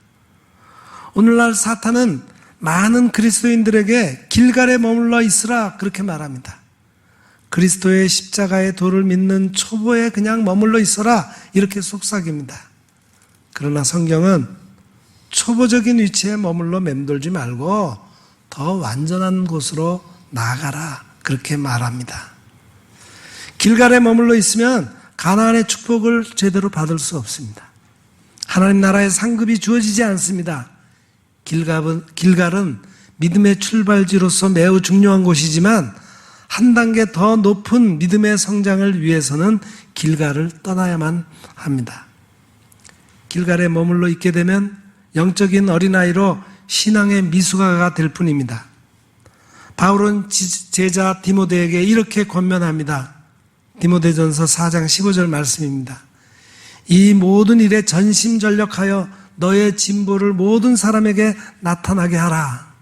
오늘날 사탄은 많은 그리스도인들에게 길갈에 머물러 있으라 그렇게 말합니다. 그리스도의 십자가의 도를 믿는 초보에 그냥 머물러 있어라 이렇게 속삭입니다. 그러나 성경은 초보적인 위치에 머물러 맴돌지 말고 더 완전한 곳으로 나아가라 그렇게 말합니다. 길갈에 머물러 있으면 가나안의 축복을 제대로 받을 수 없습니다. 하나님 나라의 상급이 주어지지 않습니다. 길갈은 믿음의 출발지로서 매우 중요한 곳이지만 한 단계 더 높은 믿음의 성장을 위해서는 길갈을 떠나야만 합니다. 길갈에 머물러 있게 되면 영적인 어린아이로 신앙의 미숙아가 될 뿐입니다. 바울은 제자 디모데에게 이렇게 권면합니다. 디모데전서 4장 15절 말씀입니다. 이 모든 일에 전심전력하여 너의 진보를 모든 사람에게 나타나게 하라.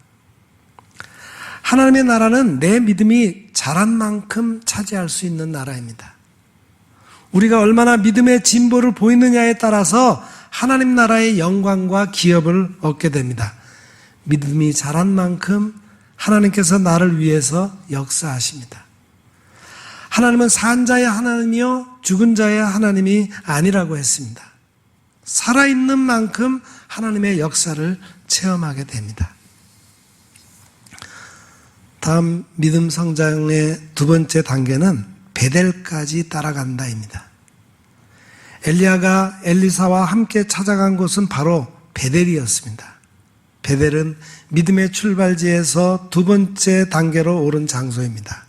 하나님의 나라는 내 믿음이 자란 만큼 차지할 수 있는 나라입니다. 우리가 얼마나 믿음의 진보를 보이느냐에 따라서 하나님 나라의 영광과 기업을 얻게 됩니다. 믿음이 자란 만큼 하나님께서 나를 위해서 역사하십니다. 하나님은 산 자의 하나님이요 죽은 자의 하나님이 아니라고 했습니다. 살아있는 만큼 하나님의 역사를 체험하게 됩니다. 다음 믿음 성장의 두 번째 단계는 베델까지 따라간다입니다. 엘리야가 엘리사와 함께 찾아간 곳은 바로 베델이었습니다. 베델은 믿음의 출발지에서 두 번째 단계로 오른 장소입니다.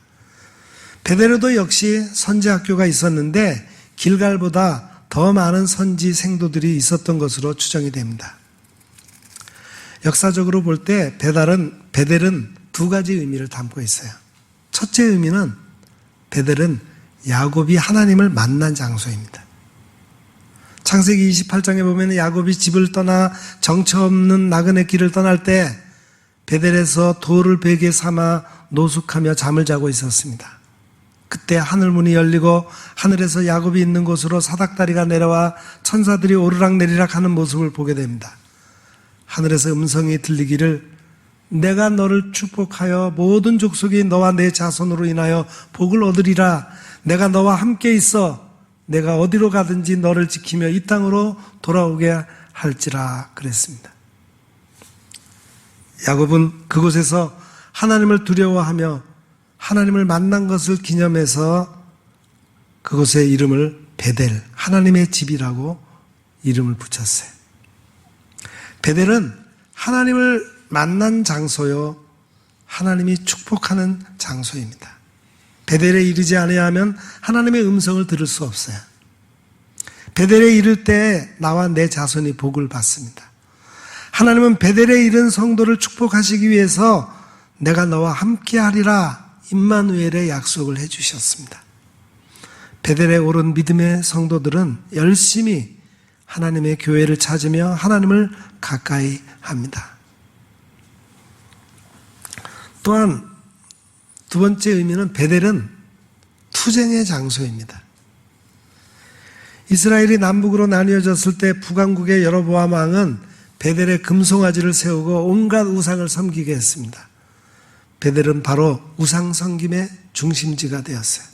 베델에도 역시 선지학교가 있었는데 길갈보다 더 많은 선지 생도들이 있었던 것으로 추정이 됩니다. 역사적으로 볼 때 베델은 두 가지 의미를 담고 있어요. 첫째 의미는 베델은 야곱이 하나님을 만난 장소입니다. 창세기 28장에 보면 야곱이 집을 떠나 정처 없는 나그네 길을 떠날 때 베델에서 돌을 베개 삼아 노숙하며 잠을 자고 있었습니다. 그때 하늘문이 열리고 하늘에서 야곱이 있는 곳으로 사닥다리가 내려와 천사들이 오르락내리락 하는 모습을 보게 됩니다. 하늘에서 음성이 들리기를 내가 너를 축복하여 모든 족속이 너와 내 자손으로 인하여 복을 얻으리라. 내가 너와 함께 있어 내가 어디로 가든지 너를 지키며 이 땅으로 돌아오게 할지라 그랬습니다. 야곱은 그곳에서 하나님을 두려워하며 하나님을 만난 것을 기념해서 그곳의 이름을 베델, 하나님의 집이라고 이름을 붙였어요. 베델은 하나님을 만난 장소요, 하나님이 축복하는 장소입니다. 베델에 이르지 아니하면 하나님의 음성을 들을 수 없어요. 베델에 이를 때 나와 내 자손이 복을 받습니다. 하나님은 베델에 이른 성도를 축복하시기 위해서 내가 너와 함께하리라 임마누엘의 약속을 해주셨습니다. 베델에 오른 믿음의 성도들은 열심히 하나님의 교회를 찾으며 하나님을 가까이 합니다. 또한 두 번째 의미는 베델은 투쟁의 장소입니다. 이스라엘이 남북으로 나뉘어졌을 때 북왕국의 여로보암 왕은 베델에 금송아지를 세우고 온갖 우상을 섬기게 했습니다. 베델은 바로 우상 섬김의 중심지가 되었어요.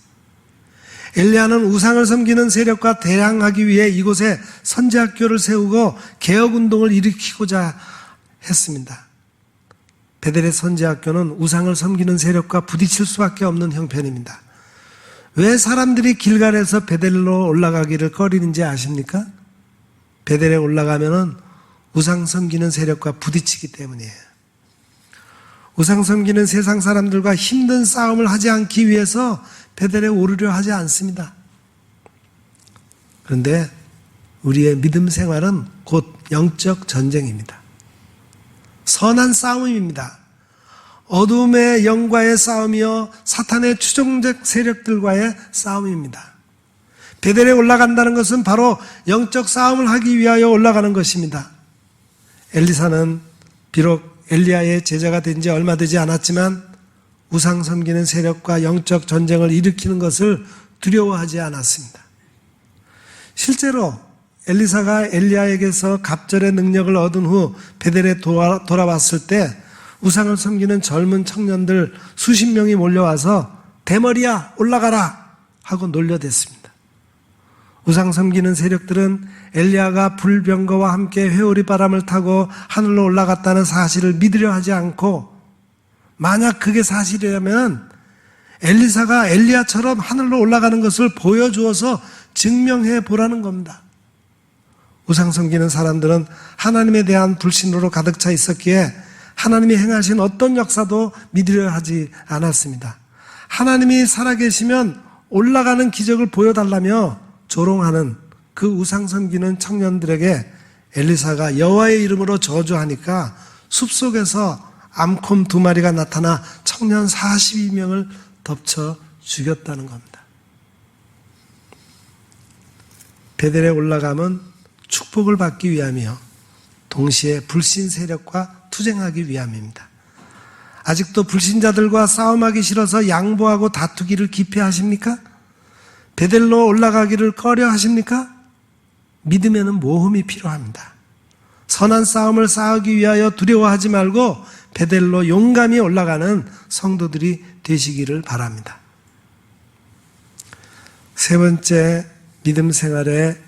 엘리야는 우상을 섬기는 세력과 대항하기 위해 이곳에 선지학교를 세우고 개혁운동을 일으키고자 했습니다. 베델의 선지학교는 우상을 섬기는 세력과 부딪힐 수밖에 없는 형편입니다. 왜 사람들이 길갈에서 베델로 올라가기를 꺼리는지 아십니까? 베델에 올라가면은 우상 섬기는 세력과 부딪히기 때문이에요. 우상 섬기는 세상 사람들과 힘든 싸움을 하지 않기 위해서 베델에 오르려 하지 않습니다. 그런데 우리의 믿음 생활은 곧 영적 전쟁입니다. 선한 싸움입니다. 어둠의 영과의 싸움이요 사탄의 추종적 세력들과의 싸움입니다. 베델에 올라간다는 것은 바로 영적 싸움을 하기 위하여 올라가는 것입니다. 엘리사는 비록 엘리야의 제자가 된 지 얼마 되지 않았지만 우상 섬기는 세력과 영적 전쟁을 일으키는 것을 두려워하지 않았습니다. 실제로 엘리사가 엘리야에게서 갑절의 능력을 얻은 후 베델에 돌아왔을 때 우상을 섬기는 젊은 청년들 수십 명이 몰려와서 대머리야 올라가라 하고 놀려댔습니다. 우상 섬기는 세력들은 엘리야가 불병거와 함께 회오리 바람을 타고 하늘로 올라갔다는 사실을 믿으려 하지 않고 만약 그게 사실이라면 엘리사가 엘리야처럼 하늘로 올라가는 것을 보여주어서 증명해 보라는 겁니다. 우상 섬기는 사람들은 하나님에 대한 불신으로 가득 차 있었기에 하나님이 행하신 어떤 역사도 믿으려 하지 않았습니다. 하나님이 살아계시면 올라가는 기적을 보여달라며 조롱하는 그 우상 섬기는 청년들에게 엘리사가 여호와의 이름으로 저주하니까 숲속에서 암콤 2마리가 나타나 청년 42명을 덮쳐 죽였다는 겁니다. 베델에 올라가면 축복을 받기 위함이요 동시에 불신 세력과 투쟁하기 위함입니다. 아직도 불신자들과 싸움하기 싫어서 양보하고 다투기를 기피하십니까? 베델로 올라가기를 꺼려 하십니까? 믿음에는 모험이 필요합니다. 선한 싸움을 싸우기 위하여 두려워하지 말고 베델로 용감히 올라가는 성도들이 되시기를 바랍니다. 세 번째 믿음 생활의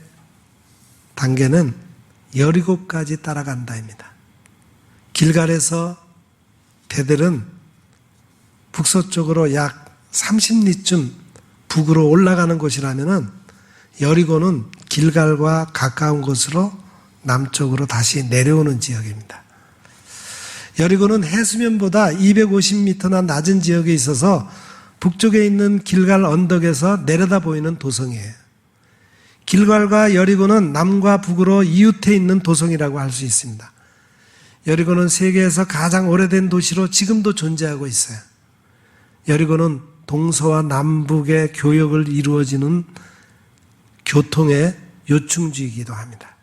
단계는 여리고까지 따라간다입니다. 길갈에서 베델은 북서쪽으로 약 30리쯤 북으로 올라가는 곳이라면은 여리고는 길갈과 가까운 곳으로 남쪽으로 다시 내려오는 지역입니다. 여리고는 해수면보다 250m나 낮은 지역에 있어서 북쪽에 있는 길갈 언덕에서 내려다 보이는 도성이에요. 길갈과 여리고는 남과 북으로 이웃해 있는 도성이라고 할 수 있습니다. 여리고는 세계에서 가장 오래된 도시로 지금도 존재하고 있어요. 여리고는 동서와 남북의 교역을 이루어지는 교통의 요충지이기도 합니다.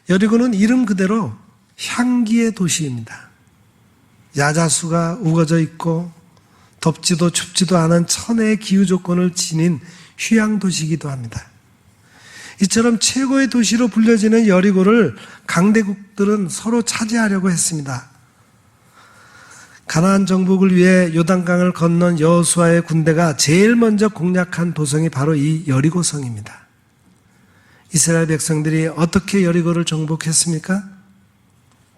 여리고는 이름 그대로 향기의 도시입니다. 야자수가 우거져 있고 덥지도 춥지도 않은 천혜의 기후 조건을 지닌 휴양 도시이기도 합니다. 이처럼 최고의 도시로 불려지는 여리고를 강대국들은 서로 차지하려고 했습니다. 가나안 정복을 위해 요단강을 건넌 여호수아의 군대가 제일 먼저 공략한 도성이 바로 이 여리고성입니다. 이스라엘 백성들이 어떻게 여리고를 정복했습니까?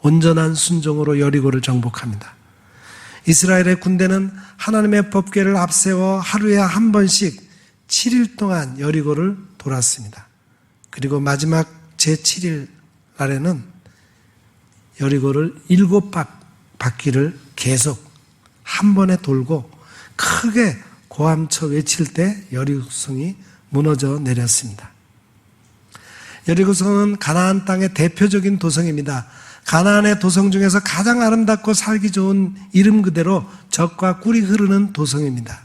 온전한 순종으로 여리고를 정복합니다. 이스라엘의 군대는 하나님의 법궤를 앞세워 하루에 한 번씩 7일 동안 여리고를 돌았습니다. 그리고 마지막 제7일 날에는 여리고를 7바퀴를 계속 한 번에 돌고 크게 고함쳐 외칠 때 여리고성이 무너져 내렸습니다. 여리고성은 가나안 땅의 대표적인 도성입니다. 가나안의 도성 중에서 가장 아름답고 살기 좋은 이름 그대로 젖과 꿀이 흐르는 도성입니다.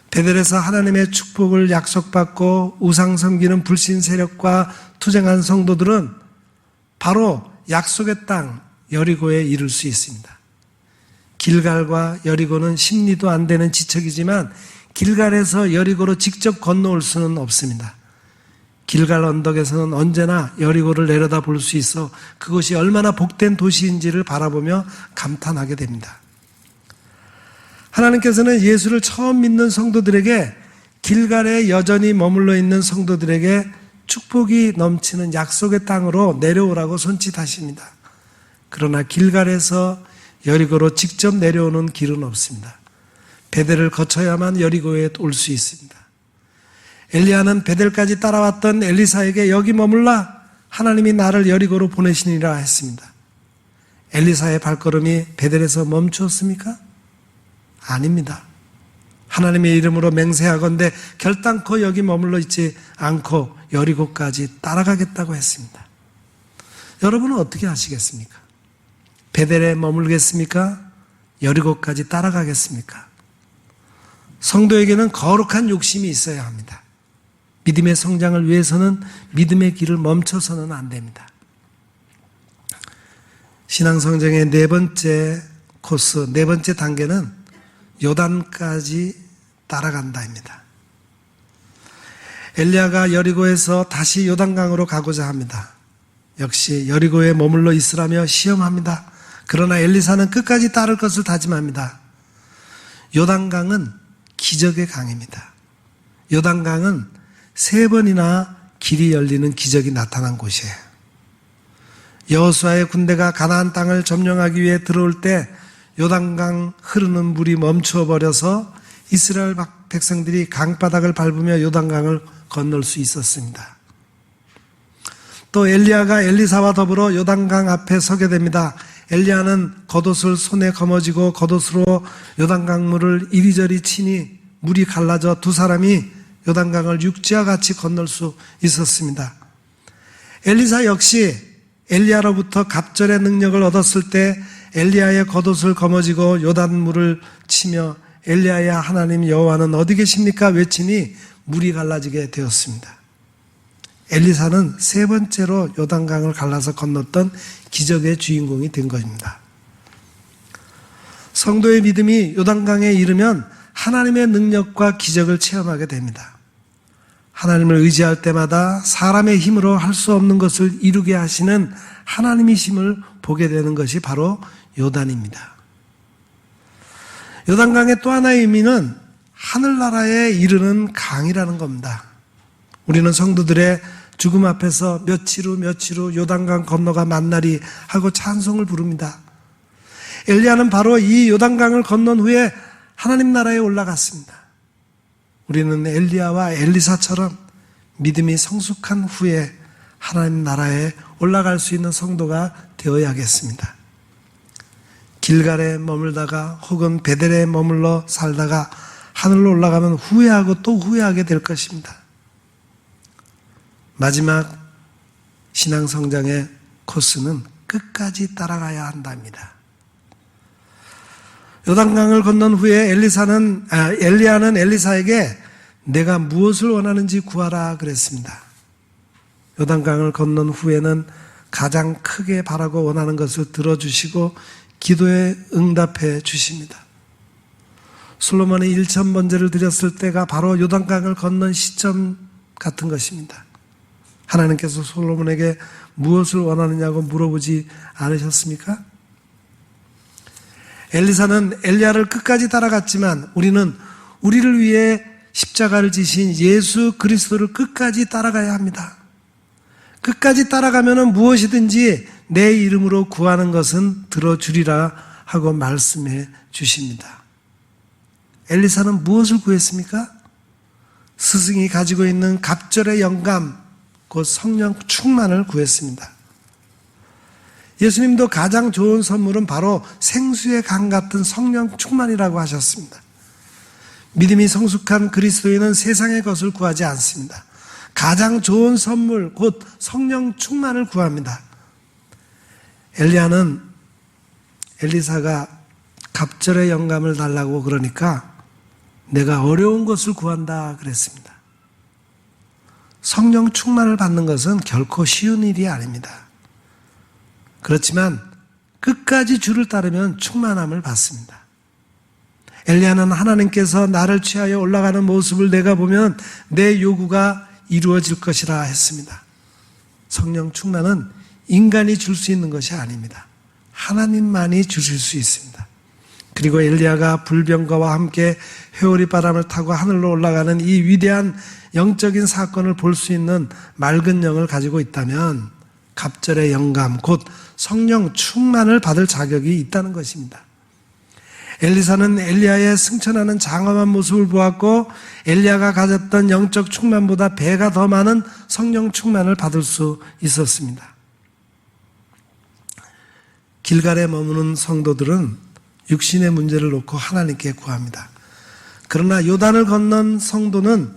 베델에서 하나님의 축복을 약속받고 우상 섬기는 불신 세력과 투쟁한 성도들은 바로 약속의 땅 여리고에 이를 수 있습니다. 길갈과 여리고는 십리도 안 되는 지척이지만 길갈에서 여리고로 직접 건너올 수는 없습니다. 길갈 언덕에서는 언제나 여리고를 내려다 볼 수 있어 그것이 얼마나 복된 도시인지를 바라보며 감탄하게 됩니다. 하나님께서는 예수를 처음 믿는 성도들에게 길갈에 여전히 머물러 있는 성도들에게 축복이 넘치는 약속의 땅으로 내려오라고 손짓하십니다. 그러나 길갈에서 여리고로 직접 내려오는 길은 없습니다. 베델을 거쳐야만 여리고에 올 수 있습니다. 엘리야는 베델까지 따라왔던 엘리사에게 여기 머물라, 하나님이 나를 여리고로 보내시니라 했습니다. 엘리사의 발걸음이 베델에서 멈추었습니까? 아닙니다. 하나님의 이름으로 맹세하건대 결단코 여기 머물러 있지 않고 여리고까지 따라가겠다고 했습니다. 여러분은 어떻게 하시겠습니까? 베델에 머물겠습니까? 여리고까지 따라가겠습니까? 성도에게는 거룩한 욕심이 있어야 합니다. 믿음의 성장을 위해서는 믿음의 길을 멈춰서는 안 됩니다. 신앙성장의 네 번째 코스, 네 번째 단계는 요단까지 따라간다입니다. 엘리야가 여리고에서 다시 요단강으로 가고자 합니다. 역시 여리고에 머물러 있으라며 시험합니다. 그러나 엘리사는 끝까지 따를 것을 다짐합니다. 요단강은 기적의 강입니다. 요단강은 3번이나 길이 열리는 기적이 나타난 곳이에요. 여호수아의 군대가 가나안 땅을 점령하기 위해 들어올 때 요단강 흐르는 물이 멈추어 버려서 이스라엘 백성들이 강바닥을 밟으며 요단강을 건널 수 있었습니다. 또 엘리야가 엘리사와 더불어 요단강 앞에 서게 됩니다. 엘리야는 겉옷을 손에 거머쥐고 겉옷으로 요단강 물을 이리저리 치니 물이 갈라져 두 사람이 요단강을 육지와 같이 건널 수 있었습니다. 엘리사 역시 엘리야로부터 갑절의 능력을 얻었을 때 엘리야의 겉옷을 거머쥐고 요단물을 치며 엘리야의 하나님 여호와는 어디 계십니까? 외치니 물이 갈라지게 되었습니다. 엘리사는 3번째로 요단강을 갈라서 건넜던 기적의 주인공이 된 것입니다. 성도의 믿음이 요단강에 이르면 하나님의 능력과 기적을 체험하게 됩니다. 하나님을 의지할 때마다 사람의 힘으로 할 수 없는 것을 이루게 하시는 하나님이심을 보게 되는 것이 바로 요단입니다. 요단강의 또 하나의 의미는 하늘나라에 이르는 강이라는 겁니다. 우리는 성도들의 죽음 앞에서 며칠 후 요단강 건너가 만나리 하고 찬송을 부릅니다. 엘리야는 바로 이 요단강을 건넌 후에 하나님 나라에 올라갔습니다. 우리는 엘리야와 엘리사처럼 믿음이 성숙한 후에 하나님 나라에 올라갈 수 있는 성도가 되어야겠습니다. 길갈에 머물다가 혹은 베델에 머물러 살다가 하늘로 올라가면 후회하고 또 후회하게 될 것입니다. 마지막 신앙성장의 코스는 끝까지 따라가야 한답니다. 요단강을 건넌 후에 엘리야는 엘리사에게 내가 무엇을 원하는지 구하라 그랬습니다. 요단강을 건넌 후에는 가장 크게 바라고 원하는 것을 들어주시고 기도에 응답해 주십니다. 솔로몬이 1000번제를 드렸을 때가 바로 요단강을 건넌 시점 같은 것입니다. 하나님께서 솔로몬에게 무엇을 원하느냐고 물어보지 않으셨습니까? 엘리사는 엘리야를 끝까지 따라갔지만 우리는 우리를 위해 십자가를 지신 예수 그리스도를 끝까지 따라가야 합니다. 끝까지 따라가면 무엇이든지 내 이름으로 구하는 것은 들어주리라 하고 말씀해 주십니다. 엘리사는 무엇을 구했습니까? 스승이 가지고 있는 갑절의 영감, 곧 성령 충만을 구했습니다. 예수님도 가장 좋은 선물은 바로 생수의 강 같은 성령 충만이라고 하셨습니다. 믿음이 성숙한 그리스도인은 세상의 것을 구하지 않습니다. 가장 좋은 선물, 곧 성령 충만을 구합니다. 엘리사가 갑절의 영감을 달라고 그러니까 내가 어려운 것을 구한다 그랬습니다. 성령 충만을 받는 것은 결코 쉬운 일이 아닙니다. 그렇지만 끝까지 주를 따르면 충만함을 받습니다. 엘리야는 하나님께서 나를 취하여 올라가는 모습을 내가 보면 내 요구가 이루어질 것이라 했습니다. 성령 충만은 인간이 줄 수 있는 것이 아닙니다. 하나님만이 주실 수 있습니다. 그리고 엘리야가 불병거와 함께 회오리 바람을 타고 하늘로 올라가는 이 위대한 영적인 사건을 볼 수 있는 맑은 영을 가지고 있다면 갑절의 영감, 곧 성령 충만을 받을 자격이 있다는 것입니다. 엘리사는 엘리야의 승천하는 장엄한 모습을 보았고 엘리야가 가졌던 영적 충만보다 배가 더 많은 성령 충만을 받을 수 있었습니다. 길갈에 머무는 성도들은 육신의 문제를 놓고 하나님께 구합니다. 그러나 요단을 건넌 성도는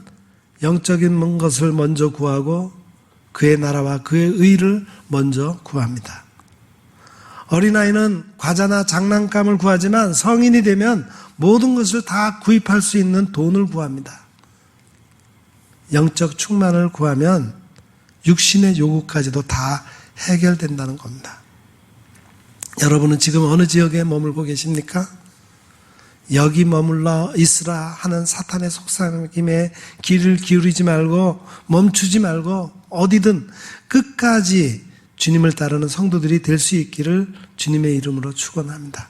영적인 것을 먼저 구하고 그의 나라와 그의 의를 먼저 구합니다. 어린아이는 과자나 장난감을 구하지만 성인이 되면 모든 것을 다 구입할 수 있는 돈을 구합니다. 영적 충만을 구하면 육신의 요구까지도 다 해결된다는 겁니다. 여러분은 지금 어느 지역에 머물고 계십니까? 여기 머물러 있으라 하는 사탄의 속삭임에 귀를 기울이지 말고 멈추지 말고 어디든 끝까지 주님을 따르는 성도들이 될 수 있기를 주님의 이름으로 축원합니다.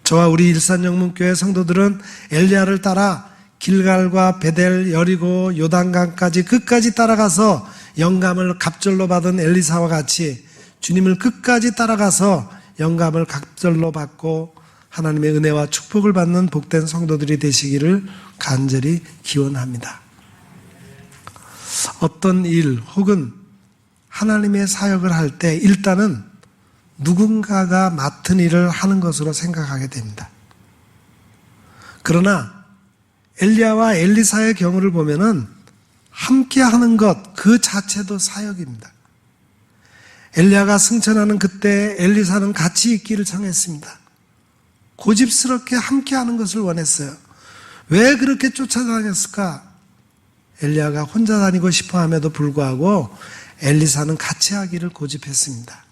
저와 우리 일산영문교회 성도들은 엘리야를 따라 길갈과 베델, 여리고, 요단강까지 끝까지 따라가서 영감을 갑절로 받은 엘리사와 같이 주님을 끝까지 따라가서 영감을 갑절로 받고 하나님의 은혜와 축복을 받는 복된 성도들이 되시기를 간절히 기원합니다. 어떤 일 혹은 하나님의 사역을 할 때 일단은 누군가가 맡은 일을 하는 것으로 생각하게 됩니다. 그러나 엘리야와 엘리사의 경우를 보면은 함께 하는 것 그 자체도 사역입니다. 엘리야가 승천하는 그때 엘리사는 같이 있기를 청했습니다. 고집스럽게 함께 하는 것을 원했어요. 왜 그렇게 쫓아다녔을까? 엘리야가 혼자 다니고 싶어 함에도 불구하고 엘리사는 같이 하기를 고집했습니다.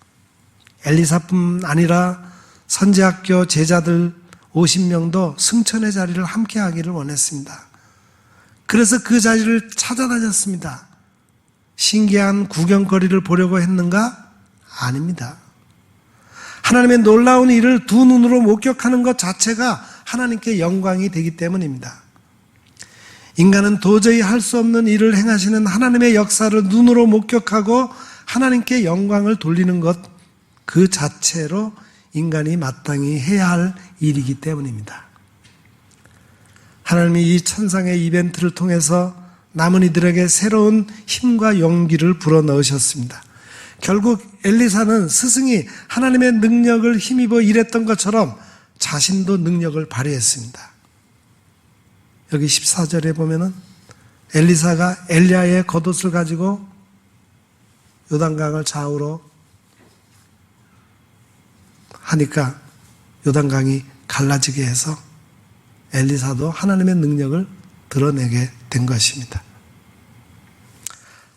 엘리사뿐 아니라 선지학교 제자들 50명도 승천의 자리를 함께 하기를 원했습니다. 그래서 그 자리를 찾아다녔습니다. 신기한 구경거리를 보려고 했는가? 아닙니다. 하나님의 놀라운 일을 두 눈으로 목격하는 것 자체가 하나님께 영광이 되기 때문입니다. 인간은 도저히 할 수 없는 일을 행하시는 하나님의 역사를 눈으로 목격하고 하나님께 영광을 돌리는 것 그 자체로 인간이 마땅히 해야 할 일이기 때문입니다. 하나님이 이 천상의 이벤트를 통해서 남은 이들에게 새로운 힘과 용기를 불어넣으셨습니다. 결국 엘리사는 스승이 하나님의 능력을 힘입어 일했던 것처럼 자신도 능력을 발휘했습니다. 여기 14절에 보면은 엘리사가 엘리야의 겉옷을 가지고 요단강을 좌우로 하니까 요단강이 갈라지게 해서 엘리사도 하나님의 능력을 드러내게 된 것입니다.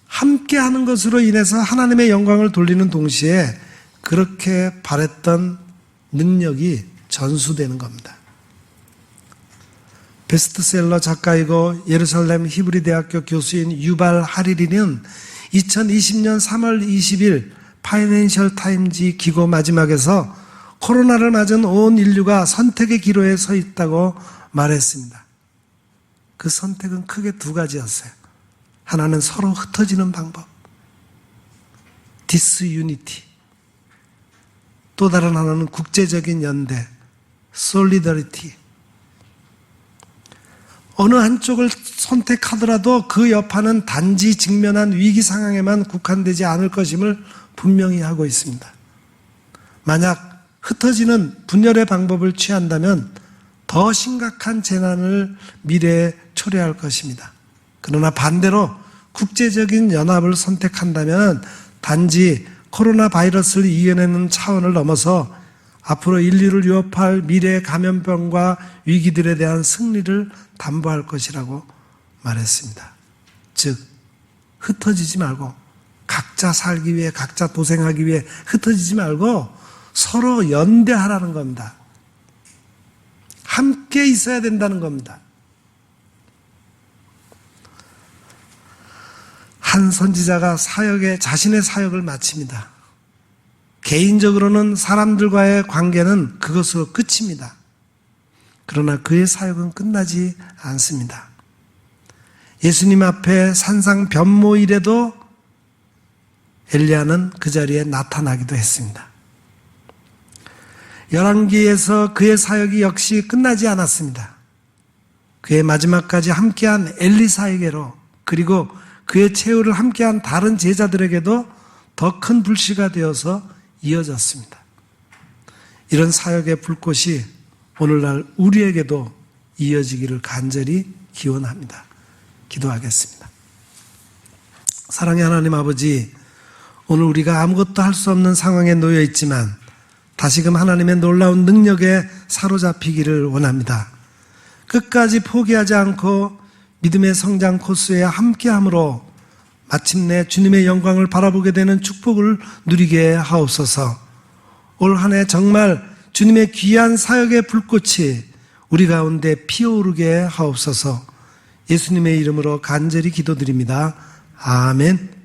함께 하는 것으로 인해서 하나님의 영광을 돌리는 동시에 그렇게 바랬던 능력이 전수되는 겁니다. 베스트셀러 작가이고 예루살렘 히브리 대학교 교수인 유발 하리리는 2020년 3월 20일 파이낸셜 타임즈 기고 마지막에서 코로나를 맞은 온 인류가 선택의 기로에 서 있다고 말했습니다. 그 선택은 크게 두 가지였어요. 하나는 서로 흩어지는 방법, 디스유니티. 또 다른 하나는 국제적인 연대, 솔리더리티. 어느 한쪽을 선택하더라도 그 여파는 단지 직면한 위기 상황에만 국한되지 않을 것임을 분명히 하고 있습니다. 만약 흩어지는 분열의 방법을 취한다면 더 심각한 재난을 미래에 초래할 것입니다. 그러나 반대로 국제적인 연합을 선택한다면 단지 코로나 바이러스를 이겨내는 차원을 넘어서 앞으로 인류를 위협할 미래의 감염병과 위기들에 대한 승리를 담보할 것이라고 말했습니다. 즉, 흩어지지 말고 각자 살기 위해, 각자 도생하기 위해 흩어지지 말고 서로 연대하라는 겁니다. 함께 있어야 된다는 겁니다. 한 선지자가 자신의 사역을 마칩니다. 개인적으로는 사람들과의 관계는 그것으로 끝입니다. 그러나 그의 사역은 끝나지 않습니다. 예수님 앞에 산상 변모일에도 엘리야는 그 자리에 나타나기도 했습니다. 열왕기에서 그의 사역이 역시 끝나지 않았습니다. 그의 마지막까지 함께한 엘리사에게로, 그리고 그의 최후를 함께한 다른 제자들에게도 더 큰 불씨가 되어서 이어졌습니다. 이런 사역의 불꽃이 오늘날 우리에게도 이어지기를 간절히 기원합니다. 기도하겠습니다. 사랑의 하나님 아버지, 오늘 우리가 아무것도 할 수 없는 상황에 놓여 있지만 다시금 하나님의 놀라운 능력에 사로잡히기를 원합니다. 끝까지 포기하지 않고 믿음의 성장 코스에 함께함으로 마침내 주님의 영광을 바라보게 되는 축복을 누리게 하옵소서. 올 한 해 정말 주님의 귀한 사역의 불꽃이 우리 가운데 피어오르게 하옵소서. 예수님의 이름으로 간절히 기도드립니다. 아멘.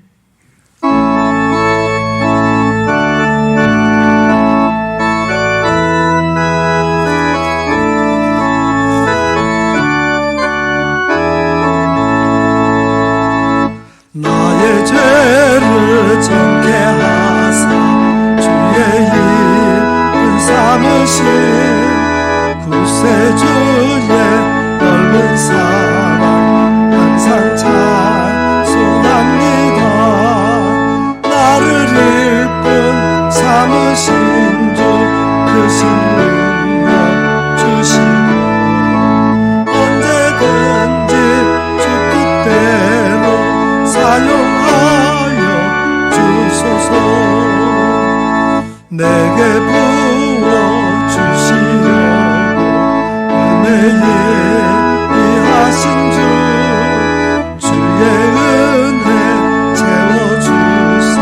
나의 죄를 정케 하사 주의 이름 삼으신 구세주의 넓은 사랑 항상 찬송합니다. 나를 일꾼 삼으신 주 크신 능력 주시고 언제든지 주 뜻대로 사용하여 주소서. 내게 부어주시려고 은혜에 위하신 주 주의 은혜 채워주사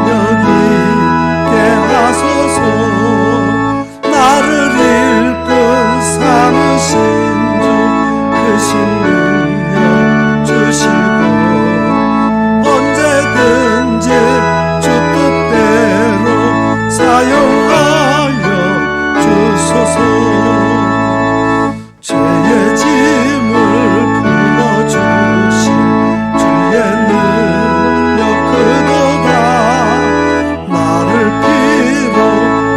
능력 있게 하소서. 나를 일꾼 삼으신 주 크신 능력 주시고 언제든지 주 뜻대로 사용하여 주소서. 죄의 짐을 풀어주신 주의 능력 크도다. 나를 피로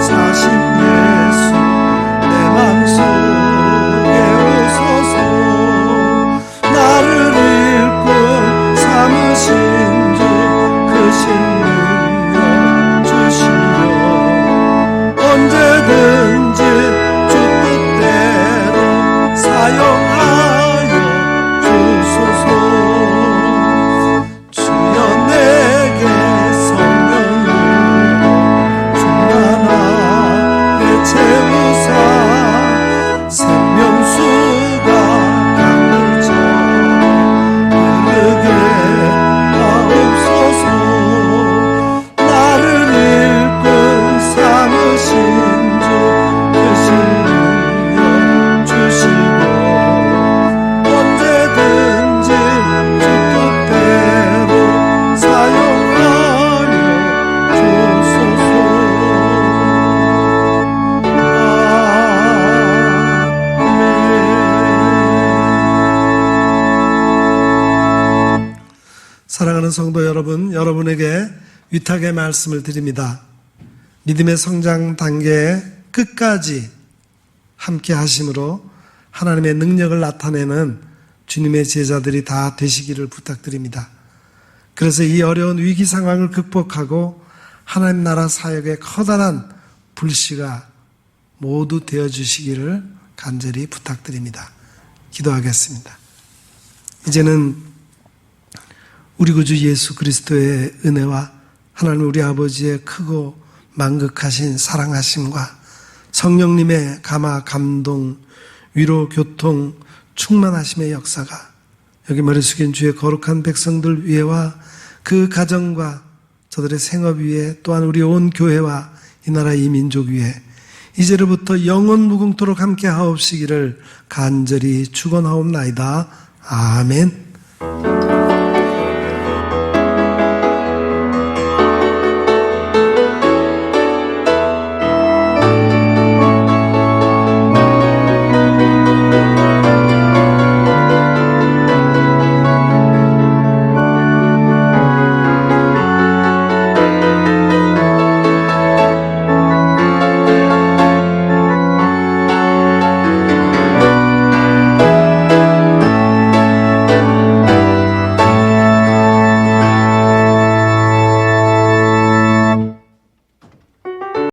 사신 예수 내 맘속에 오소서. 나를 일꾼 삼으신 주 크신 능력 주시려 언제든지 주 뜻대로 사용하여 주소서. 주여 내게 성령으로 충만하게 채우사 생명수가 강물처럼 흐르게 하옵소서. 나를 일꾼 삼으신 주 크신 능력 주시고 언제든지 주 뜻대로 사용하여 주소서. 아멘. 사랑하는 성도 여러분, 여러분에게 위탁의 말씀을 드립니다. 믿음의 성장 단계에 끝까지 함께 하심으로 하나님의 능력을 나타내는 주님의 제자들이 다 되시기를 부탁드립니다. 그래서 이 어려운 위기 상황을 극복하고 하나님 나라 사역의 커다란 불씨가 모두 되어주시기를 간절히 부탁드립니다. 기도하겠습니다. 이제는 우리 구주 예수 그리스도의 은혜와 하나님 우리 아버지의 크고 만극하신 사랑하심과 성령님의 감화, 감동, 위로, 교통, 충만하심의 역사가 여기 머리 숙인 주의 거룩한 백성들 위에와 그 가정과 저들의 생업 위에 또한 우리 온 교회와 이 나라 이 민족 위에 이제로부터 영원 무궁토록 함께 하옵시기를 간절히 축원하옵나이다. 아멘.